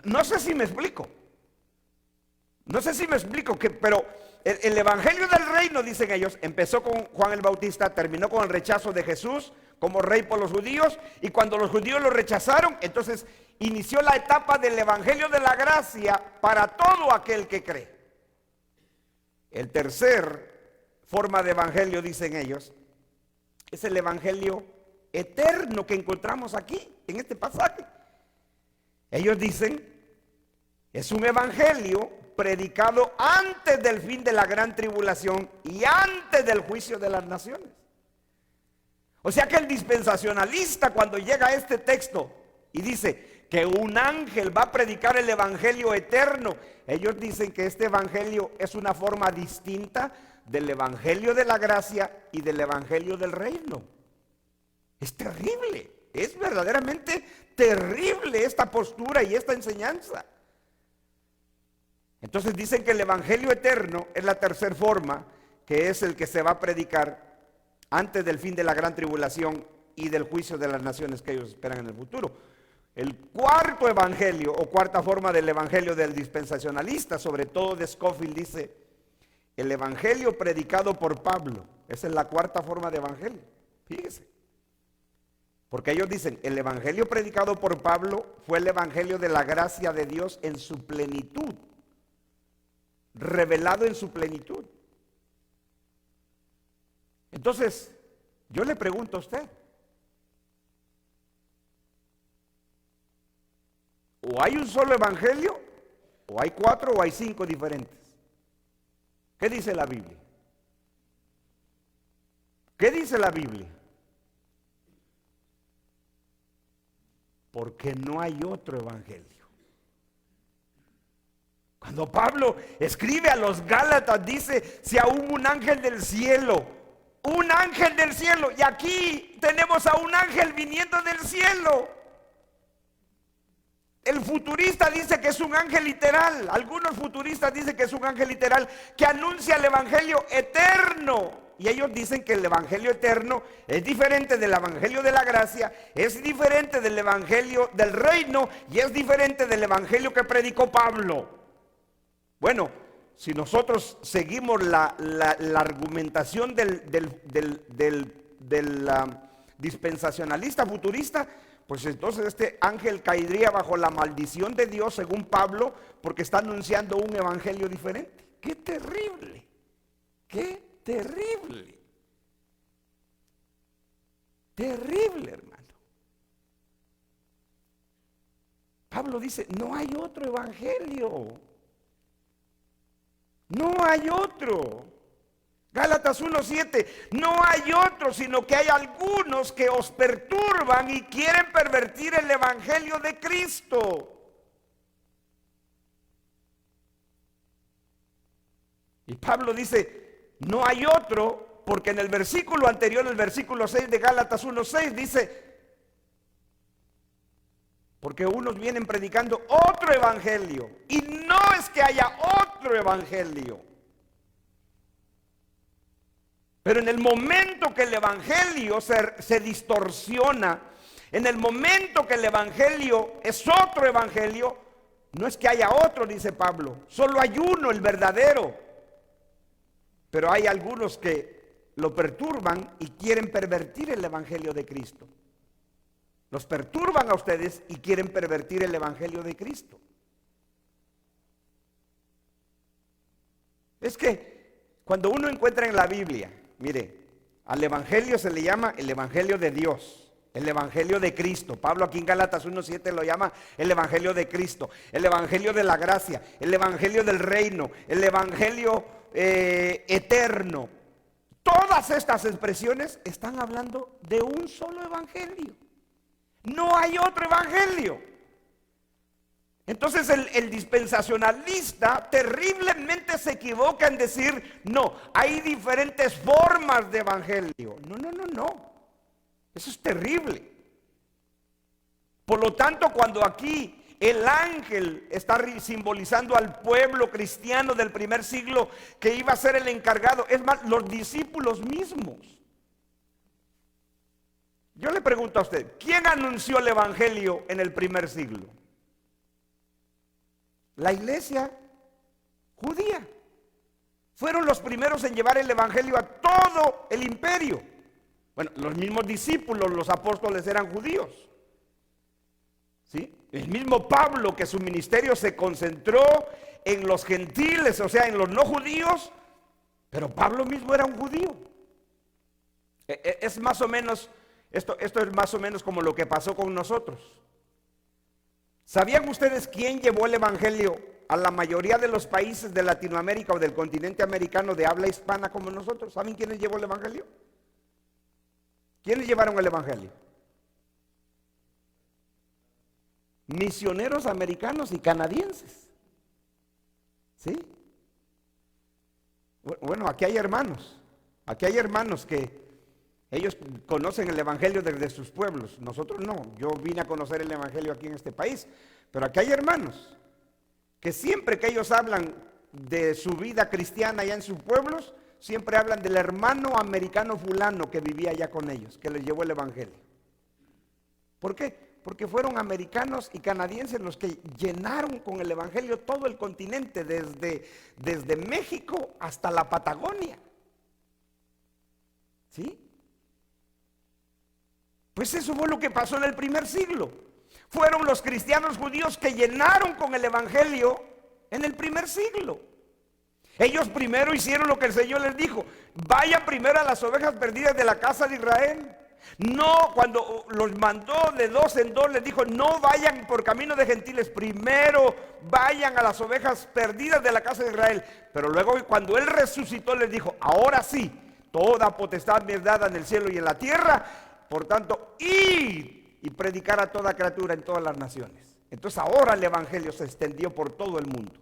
No sé si me explico. No sé si me explico, pero el evangelio del reino, dicen ellos, empezó con Juan el Bautista, terminó con el rechazo de Jesús como rey por los judíos, y cuando los judíos lo rechazaron, entonces inició la etapa del evangelio de la gracia para todo aquel que cree. El tercer forma de evangelio, dicen ellos, es el evangelio eterno que encontramos aquí, en este pasaje. Ellos dicen, es un evangelio predicado antes del fin de la gran tribulación y antes del juicio de las naciones. O sea que el dispensacionalista, cuando llega a este texto y dice que un ángel va a predicar el evangelio eterno, ellos dicen que este evangelio es una forma distinta del evangelio de la gracia y del evangelio del reino. Es terrible, es verdaderamente terrible esta postura y esta enseñanza. Entonces dicen que el evangelio eterno es la tercera forma, que es el que se va a predicar antes del fin de la gran tribulación y del juicio de las naciones que ellos esperan en el futuro. El cuarto evangelio o cuarta forma del evangelio del dispensacionalista, sobre todo de Scofield, dice el evangelio predicado por Pablo. Esa es la cuarta forma de evangelio. Fíjese. Porque ellos dicen, el evangelio predicado por Pablo fue el evangelio de la gracia de Dios en su plenitud, revelado en su plenitud. Entonces, yo le pregunto a usted, o hay un solo evangelio, o hay cuatro, o hay cinco diferentes. ¿Qué dice la Biblia? ¿Qué dice la Biblia? Porque no hay otro evangelio. Cuando Pablo escribe a los Gálatas, dice, si aún un ángel del cielo, y aquí tenemos a un ángel viniendo del cielo. El futurista dice que es un ángel literal, algunos futuristas dicen que es un ángel literal que anuncia el evangelio eterno. Y ellos dicen que el evangelio eterno es diferente del evangelio de la gracia, es diferente del evangelio del reino y es diferente del evangelio que predicó Pablo. Bueno, si nosotros seguimos la argumentación del dispensacionalista futurista, pues entonces este ángel caería bajo la maldición de Dios según Pablo, porque está anunciando un evangelio diferente. ¡Qué terrible! ¡Qué terrible! Terrible, hermano. Pablo dice, no hay otro evangelio. No hay otro. Gálatas 1:7, no hay otro, sino que hay algunos que os perturban y quieren pervertir el evangelio de Cristo. Y Pablo dice, no hay otro, porque en el versículo anterior, el versículo 6 de Gálatas 1:6 dice, porque unos vienen predicando otro evangelio, y no es que haya otro evangelio. Pero en el momento que el evangelio se distorsiona, En el momento que el evangelio es otro evangelio, no es que haya otro, dice Pablo, solo hay uno, el verdadero. Pero hay algunos que lo perturban y quieren pervertir el evangelio de Cristo. Los perturban a ustedes y quieren pervertir el evangelio de Cristo. Es que cuando uno encuentra en la Biblia, mire, al evangelio se le llama el evangelio de Dios. El evangelio de Cristo. Pablo aquí en Gálatas 1:7 lo llama el evangelio de Cristo, el evangelio de la gracia, el evangelio del reino, el evangelio eterno. Todas estas expresiones están hablando de un solo evangelio. No hay otro evangelio. Entonces el dispensacionalista terriblemente se equivoca en decir, no, hay diferentes formas de evangelio. No. Eso es terrible. Por lo tanto, cuando aquí el ángel está simbolizando al pueblo cristiano del primer siglo que iba a ser el encargado, es más, los discípulos mismos. Yo le pregunto a usted, ¿quién anunció el evangelio en el primer siglo? La iglesia judía. Fueron los primeros en llevar el evangelio a todo el imperio. Bueno, los mismos discípulos, los apóstoles eran judíos. ¿Sí? El mismo Pablo, que su ministerio se concentró en los gentiles, o sea, en los no judíos, pero Pablo mismo era un judío. Es más o menos, esto es más o menos como lo que pasó con nosotros. ¿Sabían ustedes quién llevó el evangelio a la mayoría de los países de Latinoamérica o del continente americano de habla hispana como nosotros? ¿Saben quiénes llevó el evangelio? ¿Quiénes llevaron el evangelio? Misioneros americanos y canadienses. ¿Sí? Bueno, aquí hay hermanos que ellos conocen el evangelio desde sus pueblos. Nosotros no. Yo vine a conocer el evangelio aquí en este país, pero aquí hay hermanos que siempre que ellos hablan de su vida cristiana allá en sus pueblos, siempre hablan del hermano americano fulano que vivía allá con ellos, que les llevó el evangelio. ¿Por qué? Porque fueron americanos y canadienses los que llenaron con el evangelio todo el continente, desde México hasta la Patagonia. ¿Sí? Pues eso fue lo que pasó en el primer siglo. Fueron los cristianos judíos que llenaron con el evangelio en el primer siglo. Ellos primero hicieron lo que el Señor les dijo: vayan primero a las ovejas perdidas de la casa de Israel. No, cuando los mandó de dos en dos, les dijo: no vayan por camino de gentiles, primero vayan a las ovejas perdidas de la casa de Israel. Pero luego, cuando Él resucitó, les dijo: ahora sí, toda potestad me es dada en el cielo y en la tierra, por tanto, id y predicar a toda criatura en todas las naciones. Entonces ahora el evangelio se extendió por todo el mundo.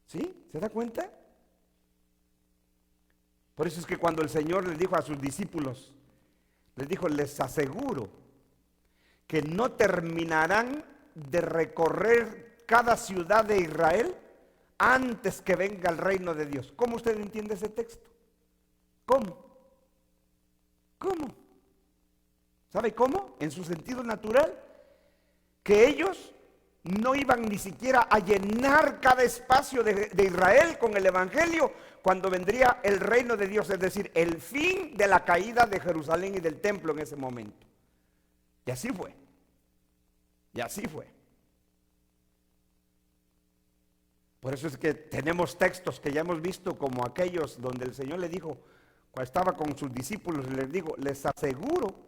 ¿Sí? ¿Se da cuenta? Por eso es que cuando el Señor les dijo a sus discípulos, les dijo: les aseguro que no terminarán de recorrer cada ciudad de Israel antes que venga el reino de Dios. ¿Cómo usted entiende ese texto? ¿Cómo? ¿Sabe cómo? En su sentido natural, que ellos no iban ni siquiera a llenar cada espacio de Israel con el evangelio cuando vendría el reino de Dios, es decir, el fin de la caída de Jerusalén y del templo en ese momento. Y así fue. Por eso es que tenemos textos que ya hemos visto, como aquellos donde el Señor le dijo, cuando estaba con sus discípulos, les digo: les aseguro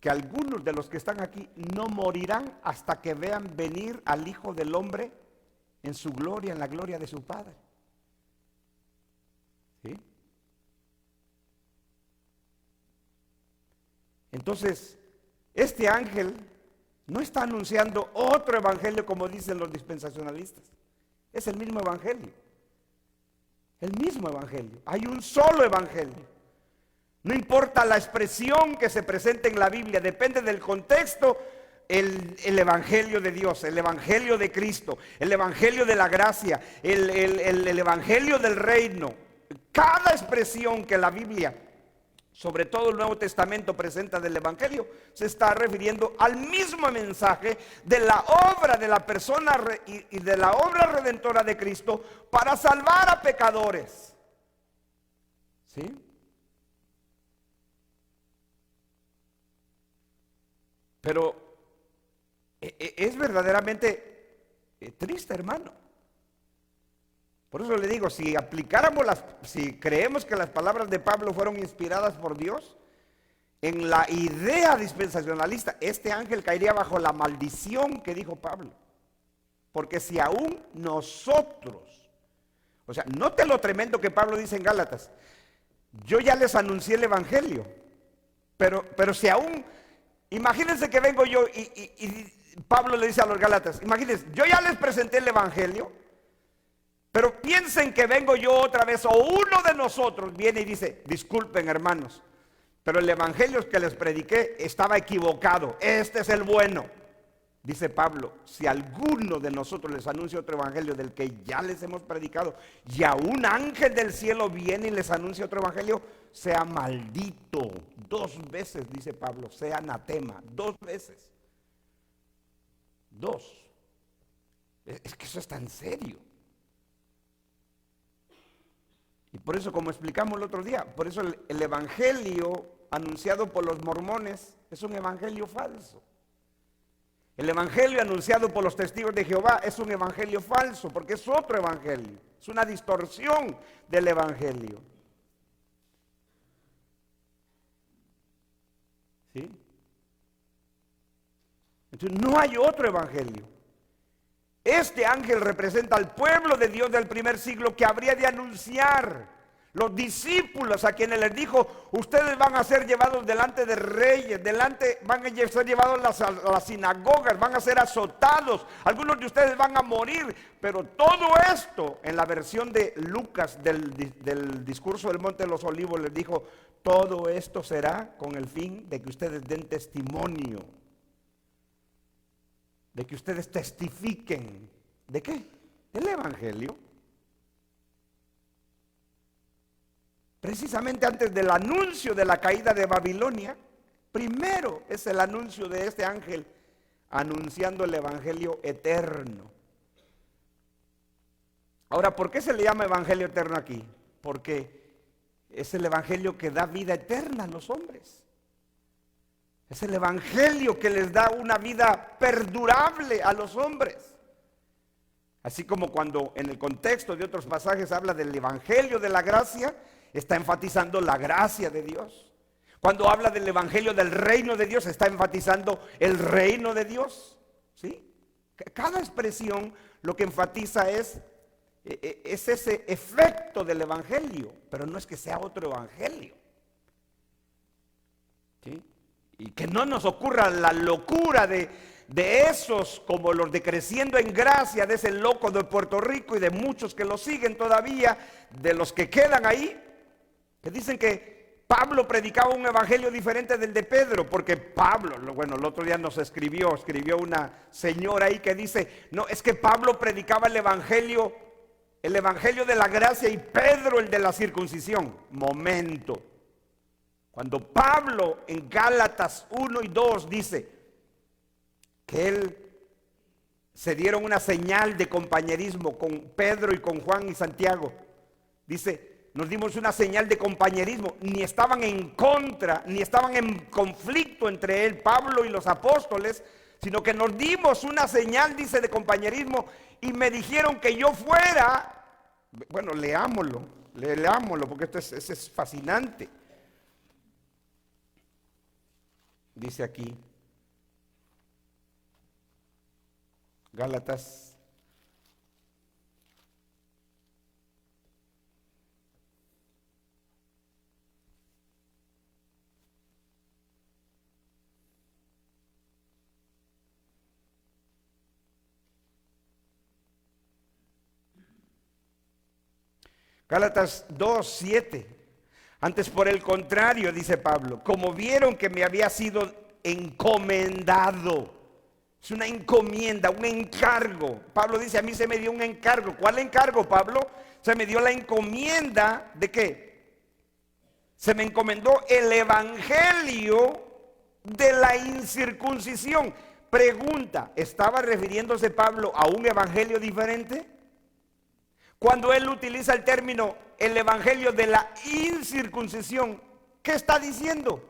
que algunos de los que están aquí no morirán hasta que vean venir al Hijo del Hombre en su gloria, en la gloria de su Padre. ¿Sí? Entonces, este ángel no está anunciando otro evangelio como dicen los dispensacionalistas. Es el mismo evangelio. El mismo evangelio. Hay un solo evangelio. No importa la expresión que se presente en la Biblia, depende del contexto. El evangelio de Dios, el evangelio de Cristo, el evangelio de la gracia, el evangelio del reino. Cada expresión que la Biblia sobre todo el Nuevo Testamento presenta del Evangelio, se está refiriendo al mismo mensaje de la obra de la persona y de la obra redentora de Cristo para salvar a pecadores. ¿Sí? Pero es verdaderamente triste, hermano. Por eso le digo, si si creemos que las palabras de Pablo fueron inspiradas por Dios, en la idea dispensacionalista, este ángel caería bajo la maldición que dijo Pablo. Porque si aún nosotros, o sea, note lo tremendo que Pablo dice en Gálatas, yo ya les anuncié el evangelio, pero si aún, imagínense que vengo yo y Pablo le dice a los Gálatas, imagínense, yo ya les presenté el evangelio, pero piensen que vengo yo otra vez, o uno de nosotros viene y dice, disculpen hermanos, pero el evangelio que les prediqué estaba equivocado, este es el bueno. Dice Pablo, si alguno de nosotros les anuncia otro evangelio del que ya les hemos predicado, y a un ángel del cielo viene y les anuncia otro evangelio, sea maldito. 2 veces dice Pablo, sea anatema, 2 veces. 2. Es que eso es tan serio. Y por eso, como explicamos el otro día, por eso el evangelio anunciado por los mormones es un evangelio falso. El evangelio anunciado por los testigos de Jehová es un evangelio falso, porque es otro evangelio, es una distorsión del evangelio. ¿Sí? Entonces no hay otro evangelio. Este ángel representa al pueblo de Dios del primer siglo que habría de anunciar. Los discípulos a quienes les dijo, ustedes van a ser llevados delante de reyes, van a ser llevados a las sinagogas, van a ser azotados, algunos de ustedes van a morir. Pero todo esto, en la versión de Lucas del discurso del Monte de los Olivos, les dijo, todo esto será con el fin de que ustedes den testimonio, de que ustedes testifiquen. ¿De qué? Del evangelio. Precisamente antes del anuncio de la caída de Babilonia, primero es el anuncio de este ángel anunciando el evangelio eterno. Ahora, ¿por qué se le llama evangelio eterno aquí? Porque es el evangelio que da vida eterna a los hombres. Es el evangelio que les da una vida perdurable a los hombres. Así como cuando en el contexto de otros pasajes habla del evangelio de la gracia, está enfatizando la gracia de Dios. Cuando habla del evangelio del reino de Dios, está enfatizando el reino de Dios. ¿Sí? Cada expresión lo que enfatiza es ese efecto del evangelio, pero no es que sea otro evangelio. ¿Sí? Y que no nos ocurra la locura de esos como los de Creciendo en Gracia, de ese loco de Puerto Rico y de muchos que lo siguen todavía, de los que quedan ahí, que dicen que Pablo predicaba un evangelio diferente del de Pedro, porque Pablo, bueno, el otro día nos escribió una señora ahí que dice, no, es que Pablo predicaba el evangelio de la gracia y Pedro el de la circuncisión. Momento. Cuando Pablo en Gálatas 1 y 2 dice que él se dieron una señal de compañerismo con Pedro y con Juan y Santiago, dice, nos dimos una señal de compañerismo, ni estaban en contra, ni estaban en conflicto entre él, Pablo y los apóstoles, sino que nos dimos una señal, dice, de compañerismo, y me dijeron que yo fuera, bueno, leámoslo, porque esto es fascinante. Dice aquí, Gálatas Gálatas 2:7. Antes, por el contrario, dice Pablo, como vieron que me había sido encomendado. Es una encomienda, un encargo. Pablo dice, a mí se me dio un encargo. ¿Cuál encargo, Pablo? Se me dio la encomienda ¿de qué? se me encomendó el evangelio de la incircuncisión. Pregunta, ¿estaba refiriéndose Pablo a un evangelio diferente? Cuando él utiliza el término el evangelio de la incircuncisión, ¿qué está diciendo?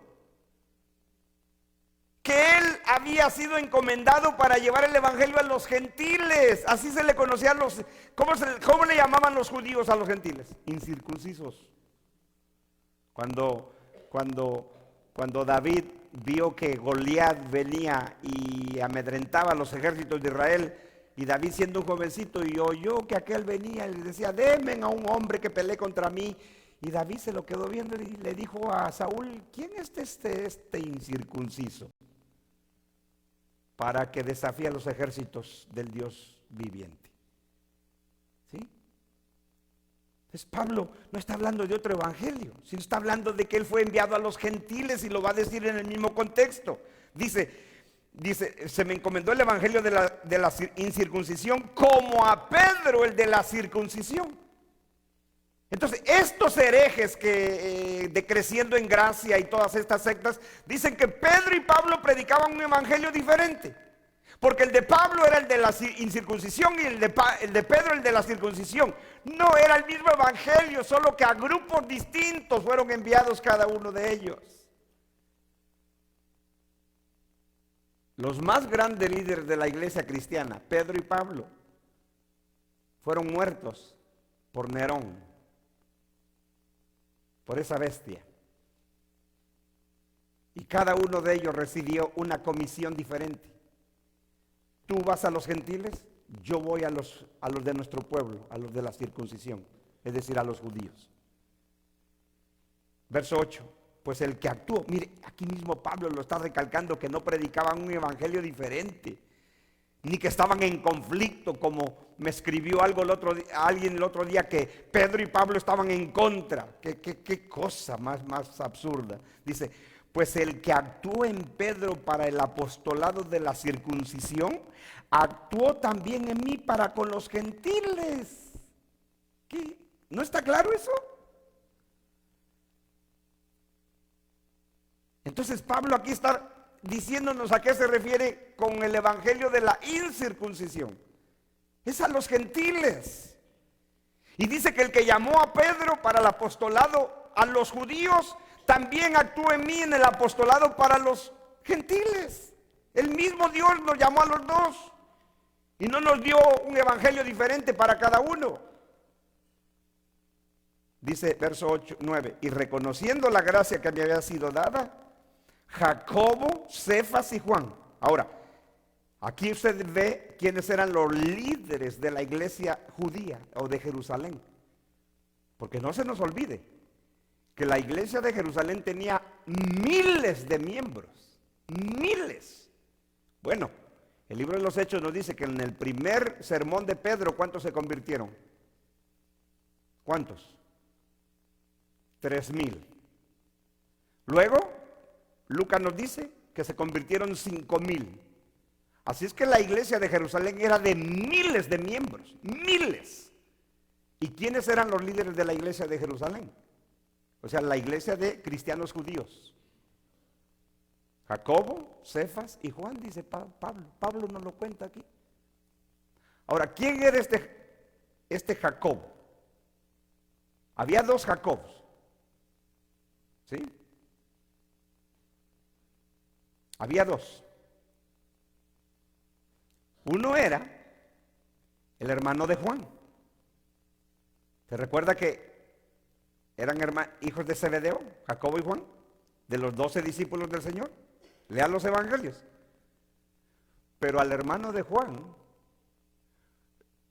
Que él había sido encomendado para llevar el evangelio a los gentiles. Así se le conocía a los, ¿cómo le llamaban los judíos a los gentiles? Incircuncisos. Cuando David vio que Goliat venía y amedrentaba a los ejércitos de Israel, y David siendo un jovencito y oyó que aquel venía y le decía, denme a un hombre que pelee contra mí. Y David se lo quedó viendo y le dijo a Saúl, ¿quién es este incircunciso para que desafíe a los ejércitos del Dios viviente? ¿Sí? Entonces Pablo no está hablando de otro evangelio, sino está hablando de que él fue enviado a los gentiles, y lo va a decir en el mismo contexto. Dice, se me encomendó el evangelio de la incircuncisión como a Pedro el de la circuncisión. Entonces estos herejes que decreciendo en gracia y todas estas sectas dicen que Pedro y Pablo predicaban un evangelio diferente, porque el de Pablo era el de la incircuncisión y el de Pedro el de la circuncisión. No era el mismo evangelio, solo que a grupos distintos fueron enviados cada uno de ellos. Los más grandes líderes de la iglesia cristiana, Pedro y Pablo, fueron muertos por Nerón, por esa bestia. Y cada uno de ellos recibió una comisión diferente. Tú vas a los gentiles, yo voy a los de nuestro pueblo, a los de la circuncisión, es decir, a los judíos. Verso 8. Pues el que actuó, mire, aquí mismo Pablo lo está recalcando, que no predicaban un evangelio diferente, ni que estaban en conflicto, como me escribió alguien el otro día, que Pedro y Pablo estaban en contra. Qué cosa más absurda. Dice, pues el que actuó en Pedro para el apostolado de la circuncisión, actuó también en mí para con los gentiles. ¿Qué? ¿No está claro eso? Entonces Pablo aquí está diciéndonos a qué se refiere con el evangelio de la incircuncisión. Es a los gentiles. Y dice que el que llamó a Pedro para el apostolado a los judíos, también actuó en mí en el apostolado para los gentiles. El mismo Dios nos llamó a los dos y no nos dio un evangelio diferente para cada uno. Dice verso 9, y reconociendo la gracia que me había sido dada, Jacobo, Cefas y Juan. Ahora, aquí usted ve quiénes eran los líderes de la iglesia judía o de Jerusalén. Porque no se nos olvide que la iglesia de Jerusalén tenía miles de miembros. Miles. Bueno, el libro de los Hechos nos dice que en el primer sermón de Pedro, ¿cuántos se convirtieron? ¿Cuántos? 3,000. Luego Lucas nos dice que se convirtieron 5,000. Así es que la iglesia de Jerusalén era de miles de miembros, miles. ¿Y quiénes eran los líderes de la iglesia de Jerusalén? O sea, la iglesia de cristianos judíos. Jacobo, Cefas y Juan, dice Pablo. Pablo nos lo cuenta aquí. Ahora, ¿quién era este Jacobo? Había dos Jacobos. ¿Sí? Había dos. Uno era el hermano de Juan. ¿Te recuerda que eran hijos de Zebedeo, Jacobo y Juan? De los 12 discípulos del Señor. Lean los evangelios. Pero al hermano de Juan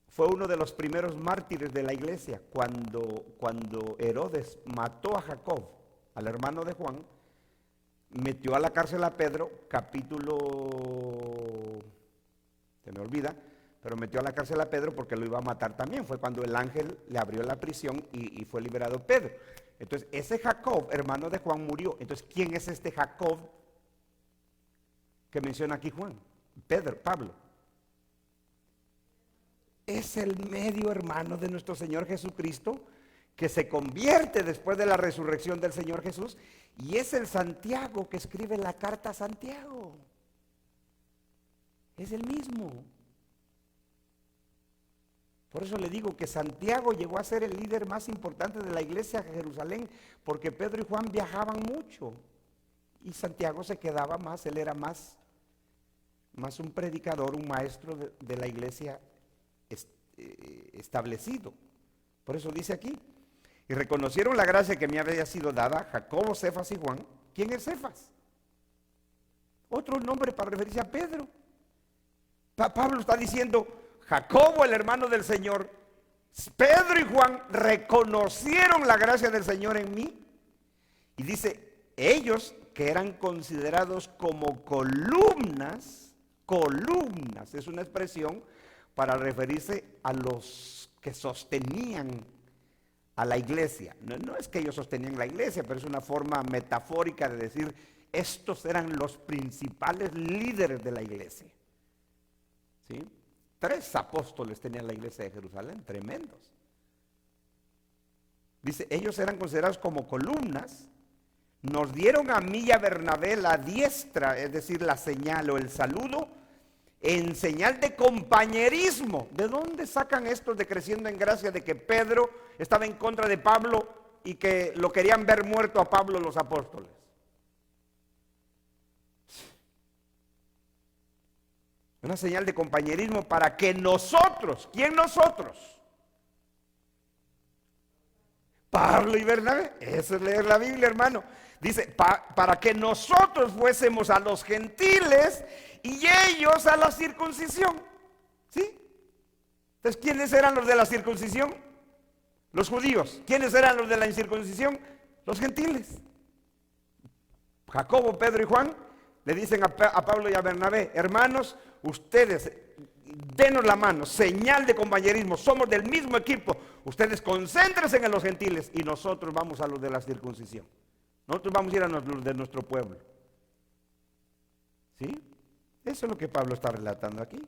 fue uno de los primeros mártires de la iglesia. Cuando Herodes mató a Jacob, al hermano de Juan, metió a la cárcel a Pedro, se me olvida, pero metió a la cárcel a Pedro porque lo iba a matar también. Fue cuando el ángel le abrió la prisión y fue liberado Pedro. Entonces ese Jacob, hermano de Juan, murió. Entonces, ¿quién es este Jacob que menciona aquí Juan? Pablo. Es el medio hermano de nuestro Señor Jesucristo, que se convierte después de la resurrección del Señor Jesús, y es el Santiago que escribe la carta a Santiago. Es el mismo. Por eso le digo que Santiago llegó a ser el líder más importante de la iglesia de Jerusalén, porque Pedro y Juan viajaban mucho y Santiago se quedaba más, él era más un predicador, un maestro de la iglesia establecido. Por eso dice aquí, y reconocieron la gracia que me había sido dada, Jacobo, Cefas y Juan. ¿Quién es Cefas? Otro nombre para referirse a Pedro. Pablo está diciendo, Jacobo, el hermano del Señor, Pedro y Juan reconocieron la gracia del Señor en mí. Y dice, ellos que eran considerados como columnas, es una expresión para referirse a los que sostenían a la iglesia. No es que ellos sostenían la iglesia, pero es una forma metafórica de decir, estos eran los principales líderes de la iglesia. ¿Sí? 3 apóstoles tenía la iglesia de Jerusalén, tremendos. Dice, ellos eran considerados como columnas, nos dieron a mí y a Bernabé la diestra, es decir, la señal o el saludo, en señal de compañerismo. ¿De dónde sacan estos de creciendo en gracia de que Pedro estaba en contra de Pablo y que lo querían ver muerto a Pablo los apóstoles? Una señal de compañerismo para que nosotros, ¿quién nosotros? Pablo y Bernabé, eso es leer la Biblia, hermano. Dice, para que nosotros fuésemos a los gentiles y ellos a la circuncisión. ¿Sí? Entonces, ¿quiénes eran los de la circuncisión? Los judíos. ¿Quiénes eran los de la incircuncisión? Los gentiles. Jacobo, Pedro y Juan le dicen a Pablo y a Bernabé, hermanos, ustedes denos la mano, señal de compañerismo, somos del mismo equipo, ustedes concéntrense en los gentiles y nosotros vamos a los de la circuncisión. Nosotros vamos a ir a los de nuestro pueblo. ¿Sí? Eso es lo que Pablo está relatando aquí.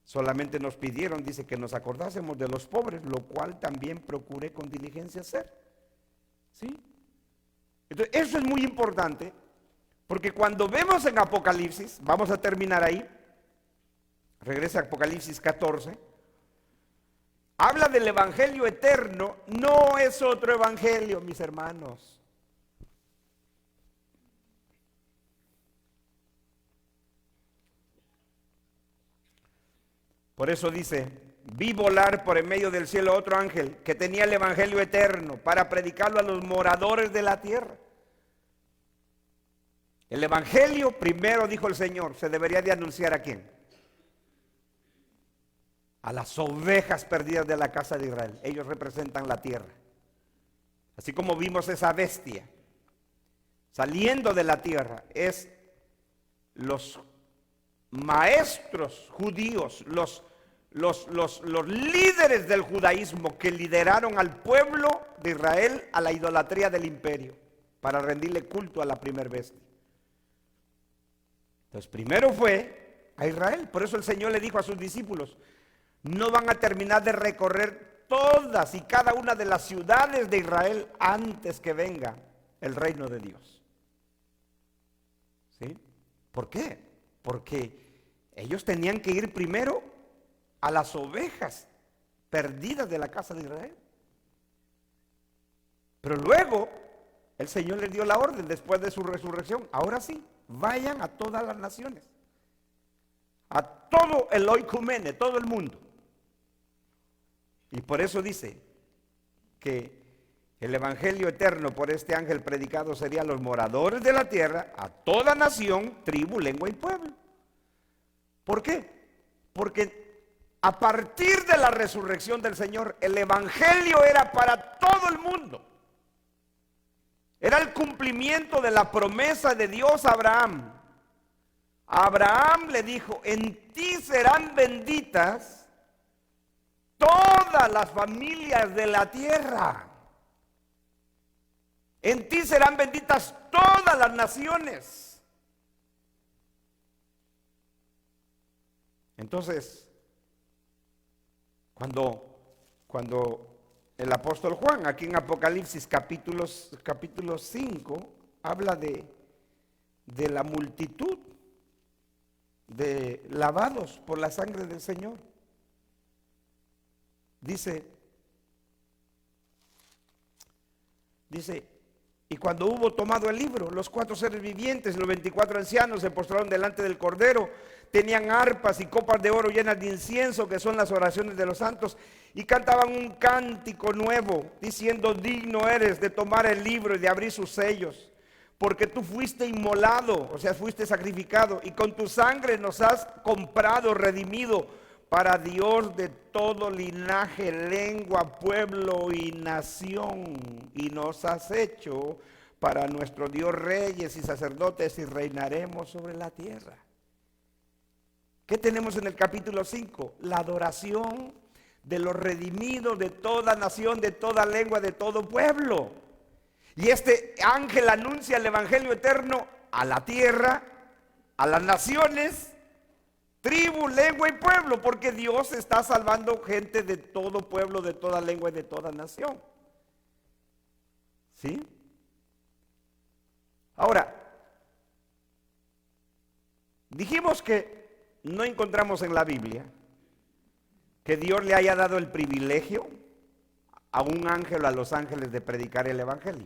Solamente nos pidieron, dice, que nos acordásemos de los pobres, lo cual también procuré con diligencia hacer. ¿Sí? Entonces, eso es muy importante, porque cuando vemos en Apocalipsis, vamos a terminar ahí, regresa a Apocalipsis 14, habla del evangelio eterno, no es otro evangelio, mis hermanos. Por eso dice, vi volar por en medio del cielo otro ángel que tenía el evangelio eterno para predicarlo a los moradores de la tierra. El evangelio, primero dijo el Señor, se debería de anunciar ¿a quién? A las ovejas perdidas de la casa de Israel. Ellos representan la tierra. Así como vimos esa bestia saliendo de la tierra, es los maestros judíos, los líderes del judaísmo que lideraron al pueblo de Israel a la idolatría del imperio para rendirle culto a la primer bestia. Entonces primero fue a Israel. Por eso el Señor le dijo a sus discípulos, no van a terminar de recorrer todas y cada una de las ciudades de Israel antes que venga el reino de Dios. ¿Sí? ¿Por qué? Porque ellos tenían que ir primero a las ovejas perdidas de la casa de Israel. Pero luego el Señor les dio la orden después de su resurrección. Ahora sí, vayan a todas las naciones, a todo el oikumene, todo el mundo. Y por eso dice que el evangelio eterno por este ángel predicado sería a los moradores de la tierra, a toda nación, tribu, lengua y pueblo. ¿Por qué? Porque a partir de la resurrección del Señor, el evangelio era para todo el mundo. Era el cumplimiento de la promesa de Dios a Abraham. A Abraham le dijo, en ti serán benditas todas las familias de la tierra. En ti serán benditas todas las naciones. Entonces, cuando el apóstol Juan. Aquí en Apocalipsis capítulo 5 habla de la multitud de lavados por la sangre del Señor. Dice, y cuando hubo tomado el libro, los 4 seres vivientes y los 24 ancianos se postraron delante del Cordero. Tenían arpas y copas de oro llenas de incienso, que son las oraciones de los santos, y cantaban un cántico nuevo, diciendo: digno eres de tomar el libro y de abrir sus sellos, porque tú fuiste inmolado, o sea, fuiste sacrificado, y con tu sangre nos has comprado, redimido para Dios de todo linaje, lengua, pueblo y nación, y nos has hecho para nuestro Dios reyes y sacerdotes, y reinaremos sobre la tierra. ¿Qué tenemos en el capítulo 5? La adoración de los redimidos de toda nación, de toda lengua, de todo pueblo. Y este ángel anuncia el evangelio eterno a la tierra, a las naciones, tribu, lengua y pueblo, porque Dios está salvando gente de todo pueblo, de toda lengua y de toda nación. ¿Sí? Ahora, dijimos que no encontramos en la Biblia que Dios le haya dado el privilegio a un ángel o a los ángeles de predicar el evangelio.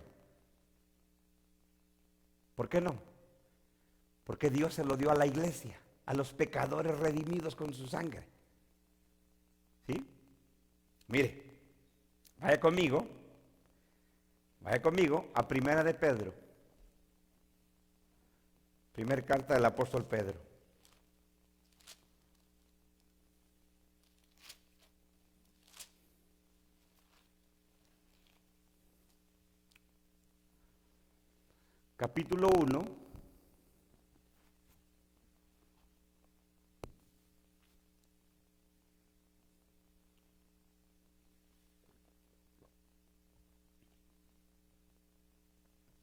¿Por qué no? Porque Dios se lo dio a la iglesia, a los pecadores redimidos con su sangre. ¿Sí? Mire, vaya conmigo a Primera de Pedro. Primera carta del apóstol Pedro. Capítulo 1.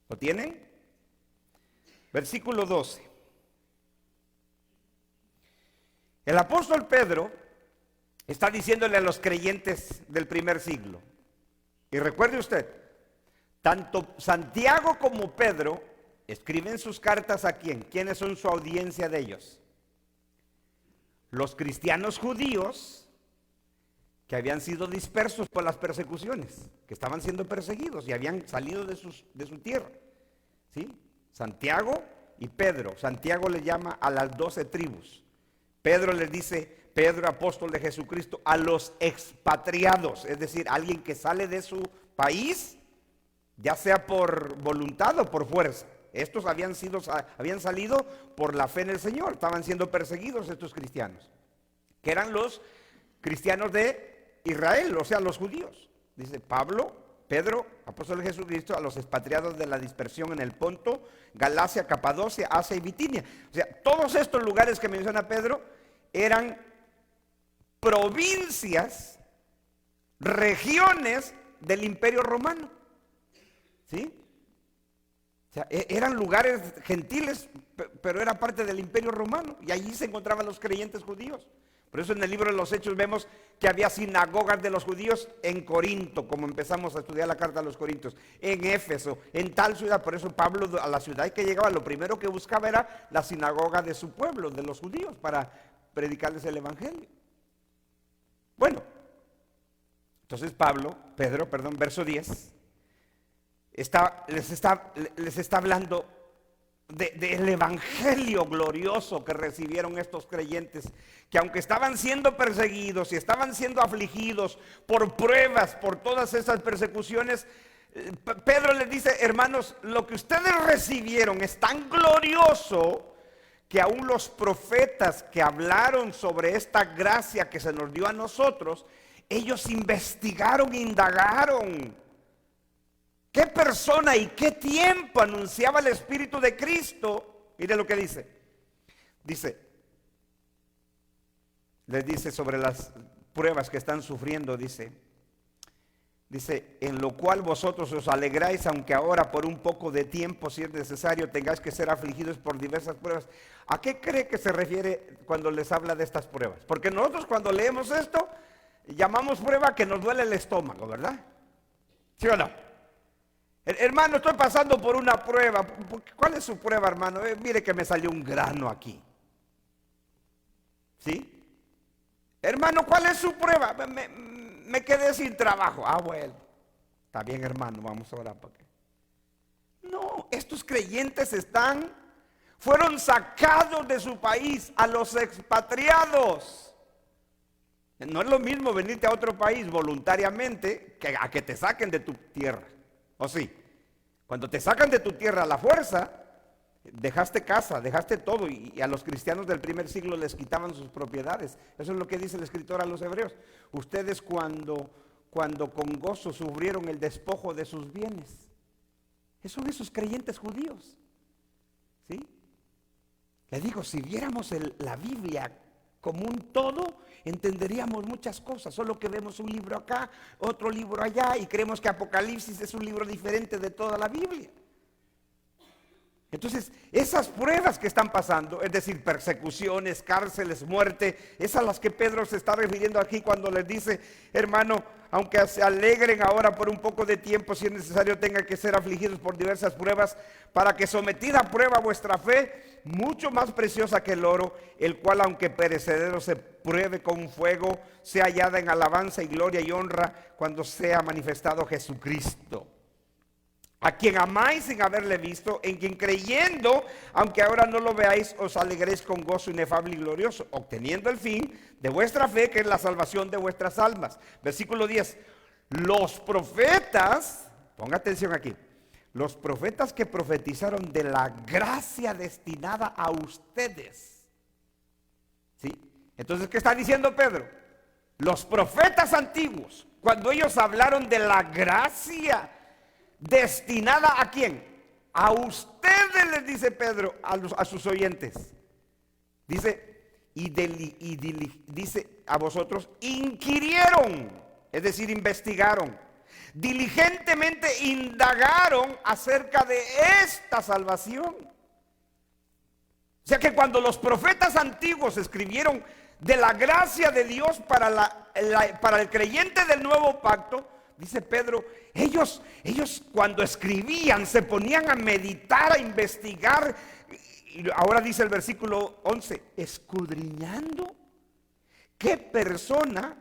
¿Lo tienen? Versículo 12. El apóstol Pedro está diciéndole a los creyentes del primer siglo. Y recuerde usted, tanto Santiago como Pedro escriben sus cartas ¿a quién? ¿Quiénes son su audiencia de ellos? Los cristianos judíos que habían sido dispersos por las persecuciones, que estaban siendo perseguidos y habían salido de su tierra. ¿Sí? Santiago y Pedro. Santiago le llama a las 12 tribus. Pedro les dice, Pedro, apóstol de Jesucristo, a los expatriados, es decir, alguien que sale de su país, ya sea por voluntad o por fuerza. Estos habían salido por la fe en el Señor, estaban siendo perseguidos estos cristianos, que eran los cristianos de Israel, o sea, los judíos. Dice Pedro, apóstol de Jesucristo, a los expatriados de la dispersión en el Ponto, Galacia, Capadocia, Asia y Bitinia. O sea, todos estos lugares que menciona Pedro eran provincias, regiones del Imperio Romano. ¿Sí? O sea, eran lugares gentiles, pero era parte del Imperio Romano, y allí se encontraban los creyentes judíos. Por eso en el libro de los Hechos vemos que había sinagogas de los judíos en Corinto, como empezamos a estudiar la carta a los Corintios, en Éfeso, en tal ciudad. Por eso Pablo, a la ciudad que llegaba, lo primero que buscaba era la sinagoga de su pueblo, de los judíos, para predicarles el evangelio. Bueno, entonces Pedro, verso 10, les está hablando del evangelio glorioso que recibieron estos creyentes, que aunque estaban siendo perseguidos y estaban siendo afligidos por pruebas, por todas esas persecuciones, Pedro les dice, hermanos, lo que ustedes recibieron es tan glorioso que aún los profetas que hablaron sobre esta gracia que se nos dio a nosotros, ellos investigaron, indagaron qué persona y qué tiempo anunciaba el Espíritu de Cristo. Mire lo que dice. Les dice sobre las pruebas que están sufriendo, dice, en lo cual vosotros os alegráis, aunque ahora por un poco de tiempo, si es necesario, tengáis que ser afligidos por diversas pruebas. ¿A qué cree que se refiere cuando les habla de estas pruebas? Porque nosotros cuando leemos esto, llamamos prueba que nos duele el estómago, ¿verdad? ¿Sí o no? Hermano, estoy pasando por una prueba. ¿Cuál es su prueba, hermano? Mire que me salió un grano aquí. ¿Sí? Hermano, ¿cuál es su prueba? Me quedé sin trabajo. Ah, bueno. Está bien, hermano, vamos a orar para qué. No, estos creyentes fueron sacados de su país, a los expatriados. No es lo mismo venirte a otro país voluntariamente que a que te saquen de tu tierra. ¿O sí? Cuando te sacan de tu tierra a la fuerza, dejaste casa, dejaste todo, y a los cristianos del primer siglo les quitaban sus propiedades. Eso es lo que dice el escritor a los hebreos. Ustedes cuando con gozo sufrieron el despojo de sus bienes. Son esos creyentes judíos. ¿Sí? Le digo, si viéramos la Biblia como un todo, entenderíamos muchas cosas. Solo que vemos un libro acá, otro libro allá, y creemos que Apocalipsis es un libro diferente de toda la Biblia. Entonces, esas pruebas que están pasando, es decir, persecuciones, cárceles, muerte, es a las que Pedro se está refiriendo aquí cuando les dice, hermano, aunque se alegren ahora por un poco de tiempo, si es necesario tengan que ser afligidos por diversas pruebas, para que sometida a prueba vuestra fe, mucho más preciosa que el oro, el cual aunque perecedero se pruebe con fuego, sea hallada en alabanza y gloria y honra cuando sea manifestado Jesucristo, a quien amáis sin haberle visto, en quien creyendo, aunque ahora no lo veáis, os alegréis con gozo inefable y glorioso, obteniendo el fin de vuestra fe, que es la salvación de vuestras almas. Versículo 10. Los profetas, ponga atención aquí, los profetas que profetizaron de la gracia destinada a ustedes. ¿Sí? Entonces, ¿qué está diciendo Pedro? Los profetas antiguos, cuando ellos hablaron de la gracia destinada ¿a quién? A ustedes, les dice Pedro a sus oyentes. Dice, dice a vosotros, inquirieron, es decir, investigaron, diligentemente indagaron acerca de esta salvación. O sea que cuando los profetas antiguos escribieron de la gracia de Dios para el creyente del nuevo pacto, dice Pedro, ellos cuando escribían se ponían a meditar, a investigar. Y ahora dice el versículo 11, escudriñando qué persona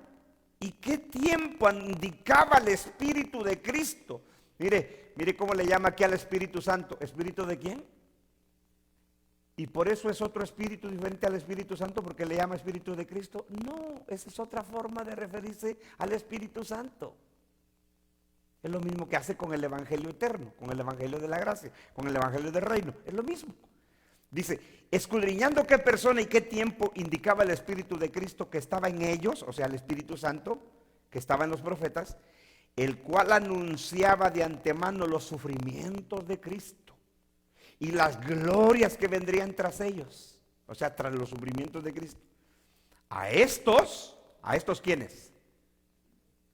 y qué tiempo indicaba el Espíritu de Cristo. Mire cómo le llama aquí al Espíritu Santo. ¿Espíritu de quién? Y por eso es otro espíritu diferente al Espíritu Santo, porque le llama Espíritu de Cristo. No, esa es otra forma de referirse al Espíritu Santo. Es lo mismo que hace con el Evangelio eterno, con el Evangelio de la gracia, con el Evangelio del reino. Es lo mismo. Dice, escudriñando qué persona y qué tiempo indicaba el Espíritu de Cristo que estaba en ellos, o sea, el Espíritu Santo que estaba en los profetas, el cual anunciaba de antemano los sufrimientos de Cristo y las glorias que vendrían tras ellos, o sea, tras los sufrimientos de Cristo. ¿A estos quiénes?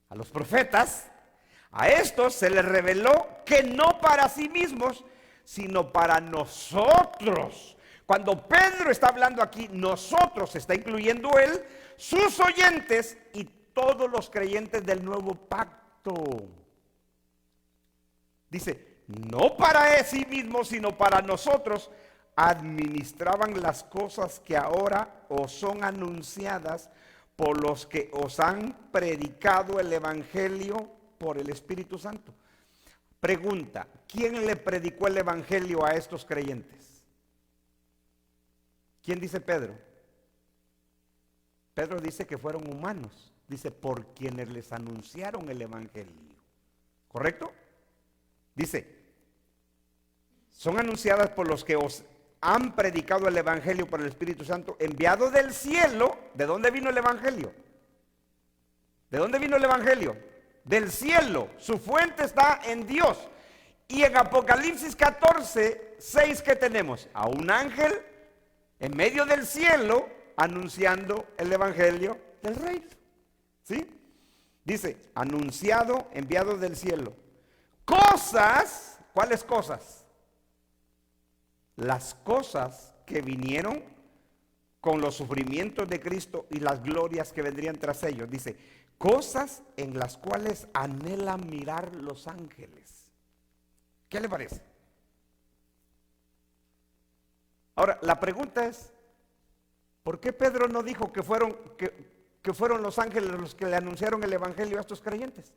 A los profetas. A estos se les reveló que no para sí mismos, sino para nosotros. Cuando Pedro está hablando aquí, nosotros, está incluyendo él, sus oyentes y todos los creyentes del nuevo pacto. Dice, no para sí mismos, sino para nosotros, administraban las cosas que ahora os son anunciadas por los que os han predicado el Evangelio por el Espíritu Santo. Pregunta, ¿quién le predicó el Evangelio a estos creyentes? ¿Quién dice Pedro? Pedro dice que fueron humanos. Dice, por quienes les anunciaron el Evangelio. ¿Correcto? Dice, son anunciadas por los que os han predicado el Evangelio por el Espíritu Santo, enviado del cielo. ¿De dónde vino el Evangelio? ¿De dónde vino el Evangelio? Del cielo. Su fuente está en Dios. Y en Apocalipsis 14, 6, ¿qué tenemos? A un ángel en medio del cielo anunciando el Evangelio del reino. ¿Sí? Dice, anunciado, enviado del cielo. Cosas, ¿cuáles cosas? Las cosas que vinieron con los sufrimientos de Cristo y las glorias que vendrían tras ellos. Dice, cosas en las cuales anhelan mirar los ángeles. ¿Qué le parece? Ahora, la pregunta es, ¿por qué Pedro no dijo que fueron los ángeles los que le anunciaron el evangelio a estos creyentes?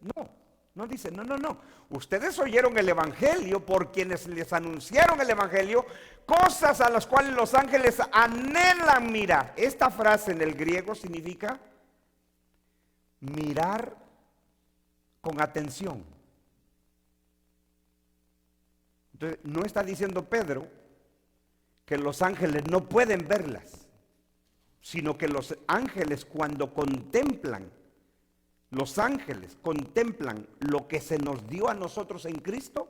No dice, no. Ustedes oyeron el evangelio por quienes les anunciaron el evangelio, cosas a las cuales los ángeles anhelan mirar. Esta frase en el griego significa mirar con atención. Entonces, no está diciendo Pedro que los ángeles no pueden verlas, sino que los ángeles cuando contemplan, los ángeles contemplan lo que se nos dio a nosotros en Cristo,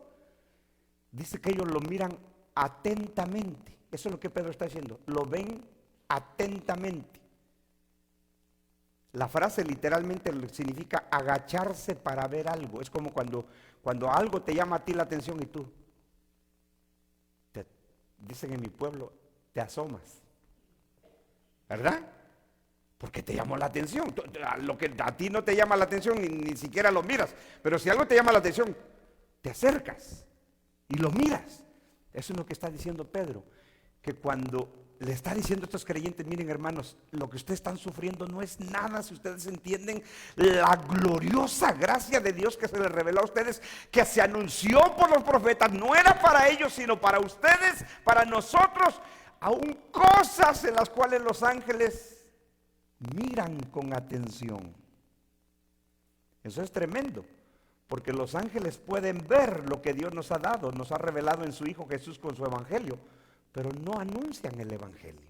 dice que ellos lo miran atentamente. Eso es lo que Pedro está diciendo, lo ven atentamente. La frase literalmente significa agacharse para ver algo. Es como cuando algo te llama a ti la atención y tú, dicen en mi pueblo, te asomas, ¿verdad? Porque te llamó la atención. Lo que a ti no te llama la atención ni siquiera lo miras, pero si algo te llama la atención, te acercas y lo miras. Eso es lo que está diciendo Pedro, que cuando le está diciendo a estos creyentes, miren hermanos, lo que ustedes están sufriendo no es nada si ustedes entienden la gloriosa gracia de Dios que se les reveló a ustedes, que se anunció por los profetas, no era para ellos sino para ustedes, para nosotros, aún cosas en las cuales los ángeles miran con atención. Eso es tremendo, porque los ángeles pueden ver lo que Dios nos ha dado, nos ha revelado en su Hijo Jesús con su evangelio, pero no anuncian el evangelio.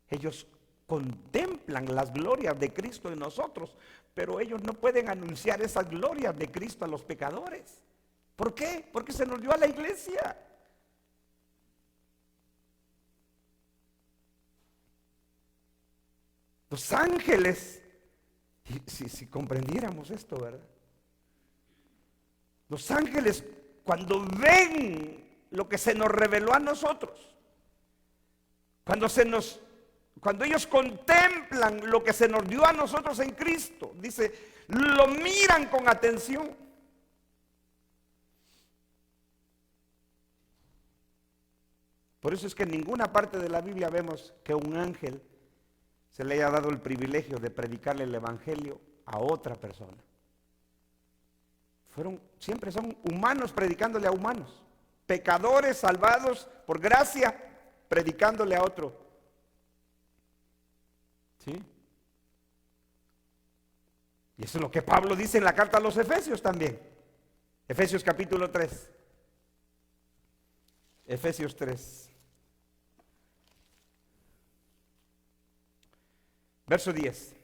Ellos contemplan las glorias de Cristo en nosotros, pero ellos no pueden anunciar esas glorias de Cristo a los pecadores. ¿Por qué? Porque se nos dio a la iglesia. Los ángeles, si comprendiéramos esto, ¿verdad? Los ángeles cuando ven lo que se nos reveló a nosotros, cuando ellos contemplan lo que se nos dio a nosotros en Cristo, dice, lo miran con atención. Por eso es que en ninguna parte de la Biblia vemos que un ángel se le haya dado el privilegio de predicarle el evangelio a otra persona. Siempre son humanos predicándole a humanos, pecadores salvados por gracia, predicándole a otro. ¿Sí? Y eso es lo que Pablo dice en la carta a los Efesios también. Efesios capítulo 3. Efesios 3. Verso 10.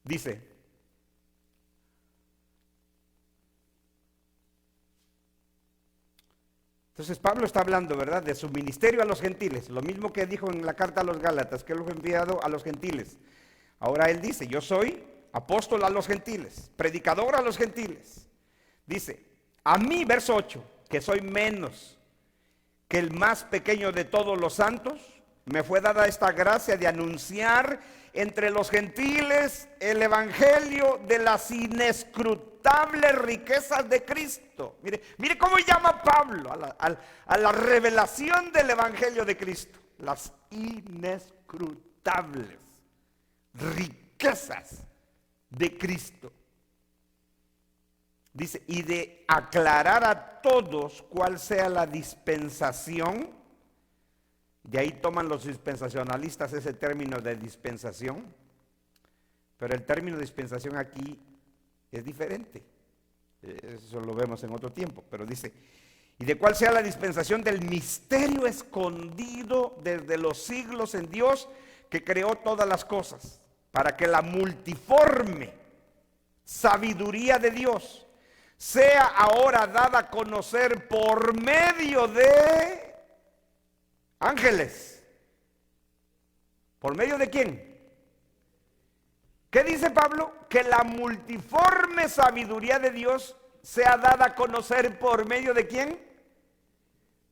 Dice: entonces Pablo está hablando, ¿verdad?, de su ministerio a los gentiles, lo mismo que dijo en la carta a los Gálatas, que él lo ha enviado a los gentiles. Ahora él dice, yo soy apóstol a los gentiles, predicador a los gentiles. Dice, a mí, verso 8, que soy menos que el más pequeño de todos los santos, me fue dada esta gracia de anunciar entre los gentiles el evangelio de las inescrutables riquezas de Cristo. Mire cómo llama Pablo a la revelación del evangelio de Cristo. Las inescrutables riquezas de Cristo. Dice, y de aclarar a todos cuál sea la dispensación. De ahí toman los dispensacionalistas ese término de dispensación, pero el término dispensación aquí es diferente. Eso lo vemos en otro tiempo, pero dice, y de cuál sea la dispensación del misterio escondido desde los siglos en Dios, que creó todas las cosas, para que la multiforme sabiduría de Dios sea ahora dada a conocer por medio de ángeles. ¿Por medio de quién? ¿Qué dice Pablo? Que la multiforme sabiduría de Dios sea dada a conocer por medio de quién?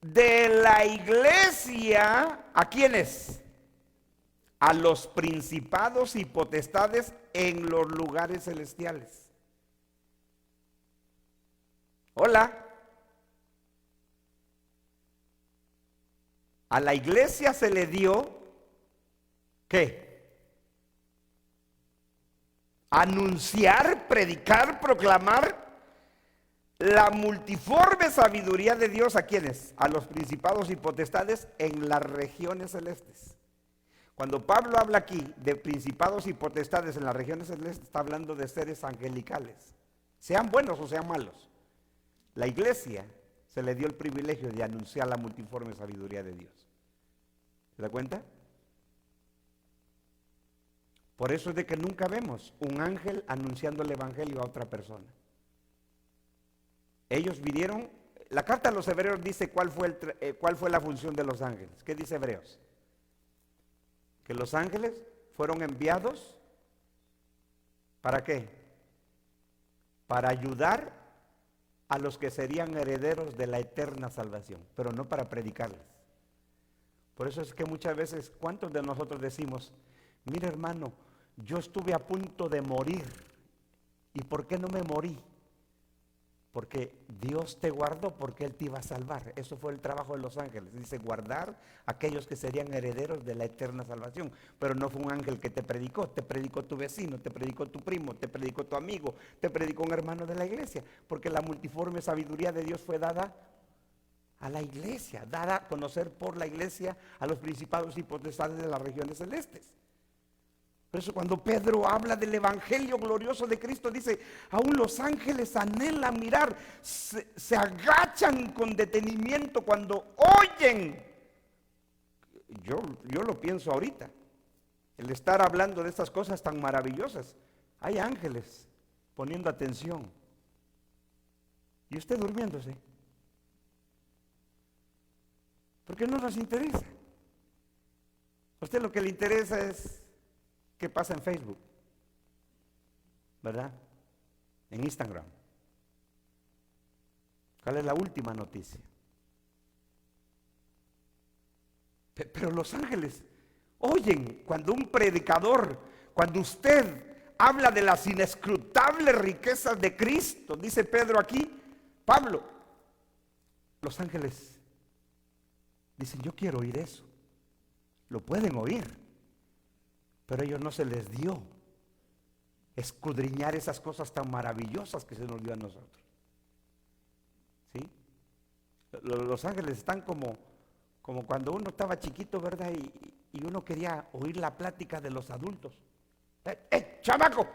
De la iglesia. ¿A quiénes? a los principados y potestades en los lugares celestiales. Hola. A la iglesia se le dio, ¿qué? Anunciar, predicar, proclamar la multiforme sabiduría de Dios. ¿A quiénes? A los principados y potestades en las regiones celestes. Cuando Pablo habla aquí de principados y potestades en las regiones celestes, está hablando de seres angelicales, sean buenos o sean malos. La iglesia se le dio el privilegio de anunciar la multiforme sabiduría de Dios. ¿Se da cuenta? Por eso es de que nunca vemos un ángel anunciando el evangelio a otra persona. Ellos vinieron, la carta a los hebreos dice cuál fue la función de los ángeles. ¿Qué dice Hebreos? Que los ángeles fueron enviados, ¿para qué? Para ayudar a los que serían herederos de la eterna salvación, pero no para predicarles. Por eso es que muchas veces, ¿cuántos de nosotros decimos, mira hermano, yo estuve a punto de morir, ¿y por qué no me morí? Porque Dios te guardó, porque Él te iba a salvar. Eso fue el trabajo de los ángeles. Dice, guardar a aquellos que serían herederos de la eterna salvación. Pero no fue un ángel que te predicó tu vecino, te predicó tu primo, te predicó tu amigo, te predicó un hermano de la iglesia. Porque la multiforme sabiduría de Dios fue dada a la iglesia, dada a conocer por la iglesia a los principados y potestades de las regiones celestes. Por eso cuando Pedro habla del evangelio glorioso de Cristo, dice, aún los ángeles anhelan mirar, se agachan con detenimiento cuando oyen. Yo lo pienso ahorita, el estar hablando de estas cosas tan maravillosas. Hay ángeles poniendo atención y usted durmiéndose, porque no nos interesa. A usted lo que le interesa es qué pasa en Facebook, ¿verdad? En Instagram. ¿Cuál es la última noticia? Pero los ángeles oyen cuando un predicador, cuando usted habla de las inescrutables riquezas de Cristo, dice Pedro aquí, Pablo, los ángeles dicen, yo quiero oír eso. Lo pueden oír, pero a ellos no se les dio escudriñar esas cosas tan maravillosas que se nos dio a nosotros. ¿Sí? Los ángeles están como cuando uno estaba chiquito, ¿verdad? Y uno quería oír la plática de los adultos. Chamaco,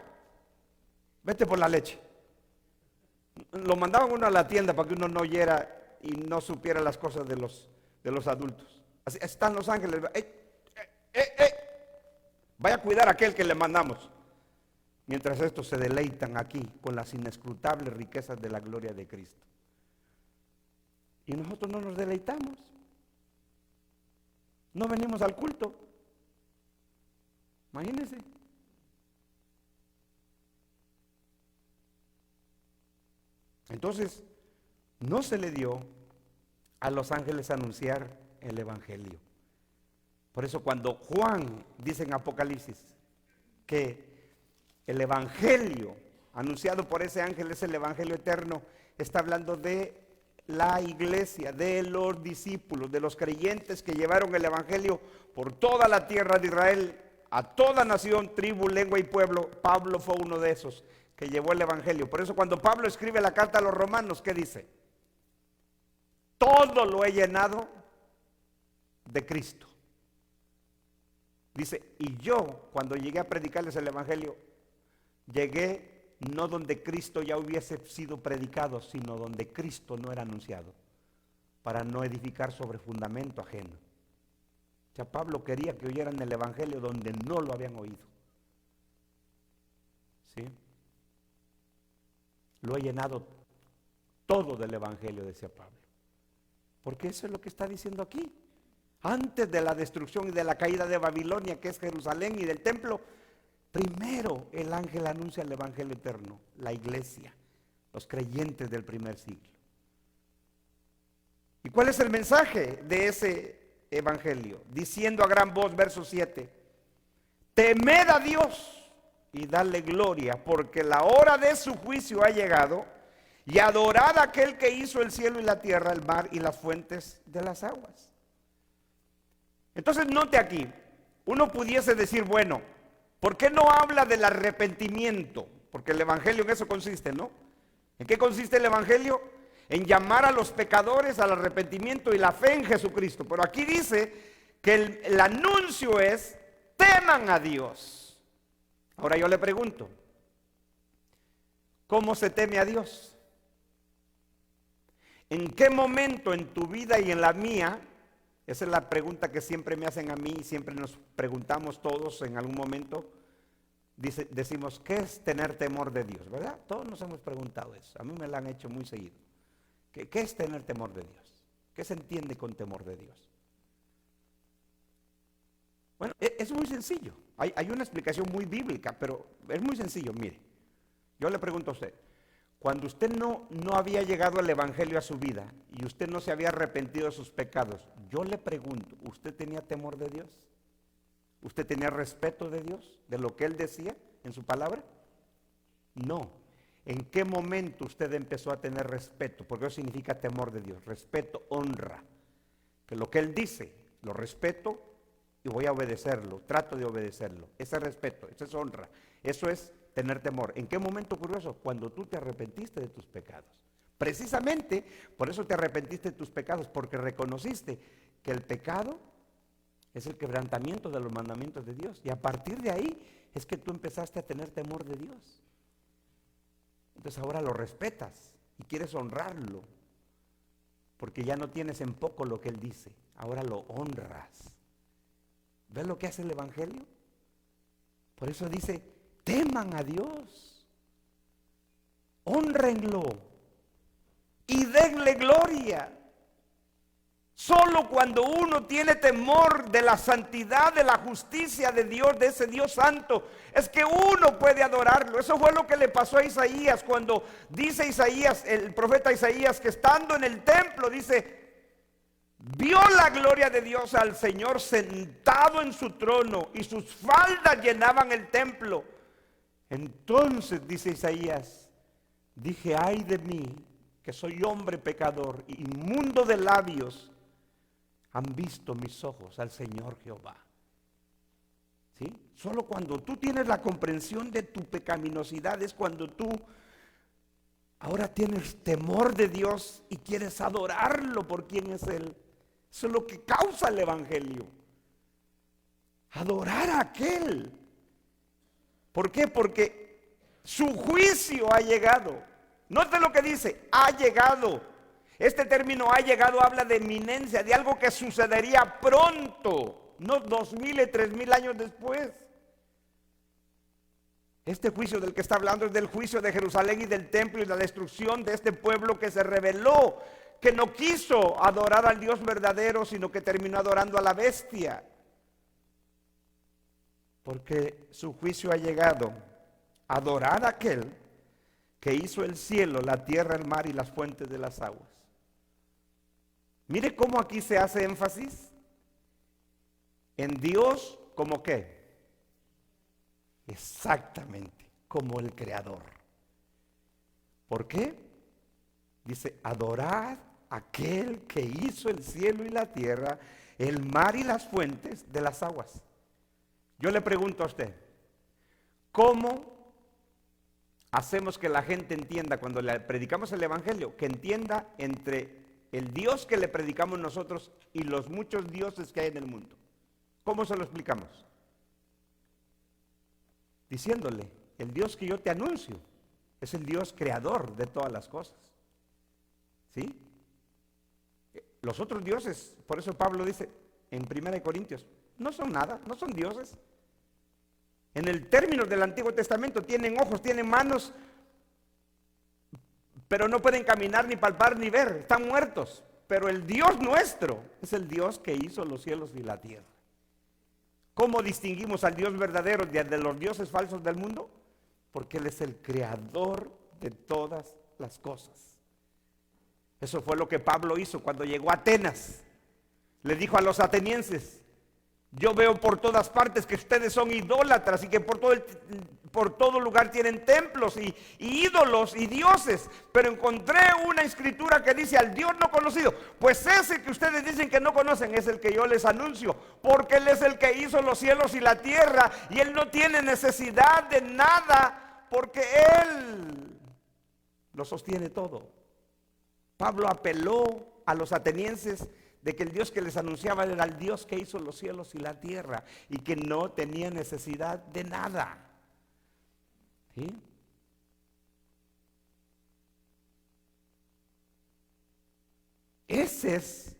vete por la leche. Lo mandaban uno a la tienda para que uno no oyera y no supiera las cosas de los adultos. Así están los ángeles. Vaya a cuidar a aquel que le mandamos. Mientras estos se deleitan aquí con las inescrutables riquezas de la gloria de Cristo. Y nosotros no nos deleitamos. No venimos al culto. Imagínense. Entonces, no se le dio a los ángeles anunciar el evangelio. Por eso cuando Juan dice en Apocalipsis que el evangelio anunciado por ese ángel es el evangelio eterno, está hablando de la iglesia, de los discípulos, de los creyentes que llevaron el evangelio por toda la tierra de Israel, a toda nación, tribu, lengua y pueblo. Pablo fue uno de esos que llevó el evangelio. Por eso cuando Pablo escribe la carta a los romanos, ¿qué dice? Todo lo he llenado de Cristo. Dice, y yo cuando llegué a predicarles el evangelio, llegué no donde Cristo ya hubiese sido predicado, sino donde Cristo no era anunciado, para no edificar sobre fundamento ajeno. O sea, Pablo quería que oyeran el evangelio donde no lo habían oído. ¿Sí? Lo he llenado todo del evangelio, decía Pablo. Porque eso es lo que está diciendo aquí. Antes de la destrucción y de la caída de Babilonia, que es Jerusalén, y del templo, primero el ángel anuncia el evangelio eterno, la iglesia, los creyentes del primer siglo. ¿Y cuál es el mensaje de ese evangelio? Diciendo a gran voz, verso 7, temed a Dios y dadle gloria, porque la hora de su juicio ha llegado, y adorad a aquel que hizo el cielo y la tierra, el mar y las fuentes de las aguas. Entonces note aquí, uno pudiese decir, bueno, ¿por qué no habla del arrepentimiento? Porque el evangelio en eso consiste, ¿no? ¿En qué consiste el evangelio? En llamar a los pecadores al arrepentimiento y la fe en Jesucristo. Pero aquí dice que el anuncio es, teman a Dios. Ahora yo le pregunto, ¿cómo se teme a Dios? ¿En qué momento en tu vida y en la mía? Esa es la pregunta que siempre me hacen a mí y siempre nos preguntamos todos en algún momento. Decimos, ¿qué es tener temor de Dios? ¿Verdad? Todos nos hemos preguntado eso. A mí me lo han hecho muy seguido. ¿Qué es tener temor de Dios? ¿Qué se entiende con temor de Dios? Bueno, es muy sencillo. Hay una explicación muy bíblica, pero es muy sencillo. Mire, yo le pregunto a usted, cuando usted no había llegado al evangelio a su vida y usted no se había arrepentido de sus pecados, yo le pregunto, ¿usted tenía temor de Dios? ¿Usted tenía respeto de Dios, de lo que Él decía en su palabra? No. ¿En qué momento usted empezó a tener respeto? Porque eso significa temor de Dios, respeto, honra. Que lo que Él dice, lo respeto y voy a obedecerlo, trato de obedecerlo. Ese respeto, esa es honra, eso es tener temor. ¿En qué momento ocurrió eso? Cuando tú te arrepentiste de tus pecados. Precisamente por eso te arrepentiste de tus pecados, porque reconociste que el pecado es el quebrantamiento de los mandamientos de Dios. Y a partir de ahí es que tú empezaste a tener temor de Dios. Entonces ahora lo respetas y quieres honrarlo, porque ya no tienes en poco lo que Él dice, ahora lo honras. ¿Ves lo que hace el evangelio? Por eso dice, teman a Dios, honrenlo y denle gloria. Solo cuando uno tiene temor de la santidad, de la justicia de Dios, de ese Dios santo, es que uno puede adorarlo. Eso fue lo que le pasó a Isaías cuando dice Isaías, el profeta Isaías, que estando en el templo, dice, vio la gloria de Dios al Señor sentado en su trono y sus faldas llenaban el templo. Entonces, dice Isaías, dije, ay de mí, que soy hombre pecador, inmundo de labios, han visto mis ojos al Señor Jehová. ¿Sí? Solo cuando tú tienes la comprensión de tu pecaminosidad es cuando tú ahora tienes temor de Dios y quieres adorarlo por quien es Él. Eso es lo que causa el evangelio. Adorar a aquel. ¿Por qué? Porque su juicio ha llegado. Note lo que dice, ha llegado. Este término ha llegado habla de eminencia, de algo que sucedería pronto, no 2000 y 3000 años después. Este juicio del que está hablando es del juicio de Jerusalén y del templo y la destrucción de este pueblo que se rebeló, que no quiso adorar al Dios verdadero, sino que terminó adorando a la bestia. Porque su juicio ha llegado. Adorar a aquel que hizo el cielo, la tierra, el mar y las fuentes de las aguas. Mire cómo aquí se hace énfasis en Dios como qué. Exactamente, como el creador. ¿Por qué? Dice, adorad a aquel que hizo el cielo y la tierra, el mar y las fuentes de las aguas. Yo le pregunto a usted, ¿cómo hacemos que la gente entienda cuando le predicamos el evangelio? Que entienda entre el Dios que le predicamos nosotros y los muchos dioses que hay en el mundo. ¿Cómo se lo explicamos? Diciéndole, el Dios que yo te anuncio es el Dios creador de todas las cosas. ¿Sí? Los otros dioses, por eso Pablo dice en 1 Corintios, no son nada, no son dioses. En el término del Antiguo Testamento tienen ojos, tienen manos, pero no pueden caminar, ni palpar, ni ver, están muertos. Pero el Dios nuestro es el Dios que hizo los cielos y la tierra. ¿Cómo distinguimos al Dios verdadero de los dioses falsos del mundo? Porque Él es el creador de todas las cosas. Eso fue lo que Pablo hizo cuando llegó a Atenas. Le dijo a los atenienses, Yo veo por todas partes que ustedes son idólatras y que por todo lugar tienen templos y ídolos y dioses. Pero encontré una escritura que dice al Dios no conocido. Pues ese que ustedes dicen que no conocen es el que yo les anuncio. Porque Él es el que hizo los cielos y la tierra. Y Él no tiene necesidad de nada porque Él lo sostiene todo. Pablo apeló a los atenienses de que el Dios que les anunciaba era el Dios que hizo los cielos y la tierra y que no tenía necesidad de nada. ¿Sí? Ese es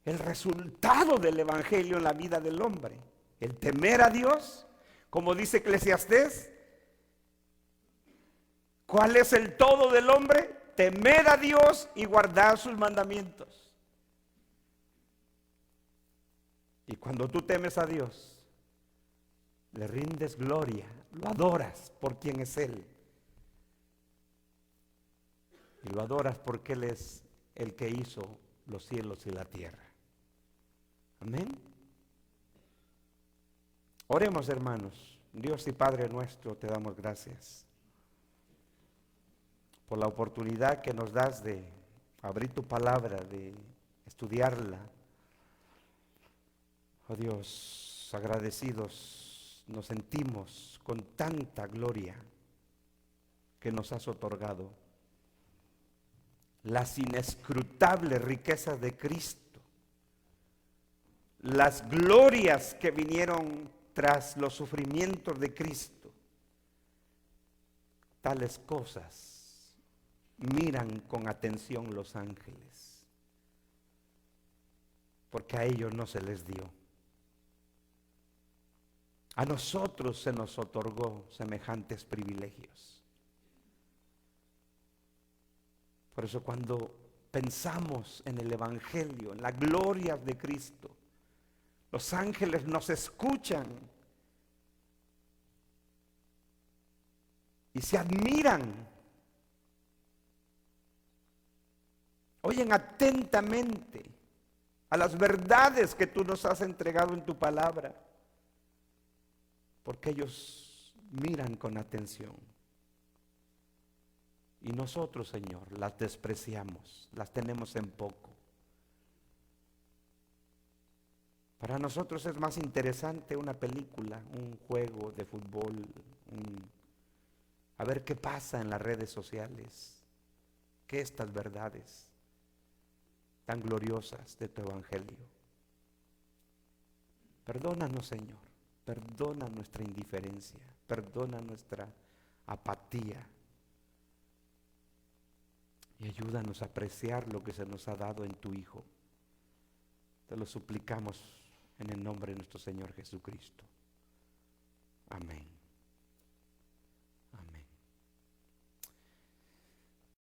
el resultado del evangelio en la vida del hombre. El temer a Dios, como dice Eclesiastés. ¿Cuál es el todo del hombre? Temer a Dios y guardar sus mandamientos. Y cuando tú temes a Dios, le rindes gloria, lo adoras por quien es Él. Y lo adoras porque Él es el que hizo los cielos y la tierra. Amén. Oremos, hermanos. Dios y Padre nuestro, te damos gracias por la oportunidad que nos das de abrir tu palabra, de estudiarla. Oh Dios, agradecidos nos sentimos con tanta gloria que nos has otorgado. Las inescrutables riquezas de Cristo, las glorias que vinieron tras los sufrimientos de Cristo. Tales cosas miran con atención los ángeles, porque a ellos no se les dio. A nosotros se nos otorgó semejantes privilegios. Por eso cuando pensamos en el evangelio, en la gloria de Cristo, los ángeles nos escuchan y se admiran. Oyen atentamente a las verdades que tú nos has entregado en tu palabra, porque ellos miran con atención. Y nosotros, Señor, las despreciamos, las tenemos en poco. Para nosotros es más interesante una película, un juego de fútbol, a ver qué pasa en las redes sociales, que estas verdades tan gloriosas de tu evangelio. Perdónanos, Señor, perdona nuestra indiferencia, perdona nuestra apatía y ayúdanos a apreciar lo que se nos ha dado en tu Hijo. Te lo suplicamos en el nombre de nuestro Señor Jesucristo. Amén.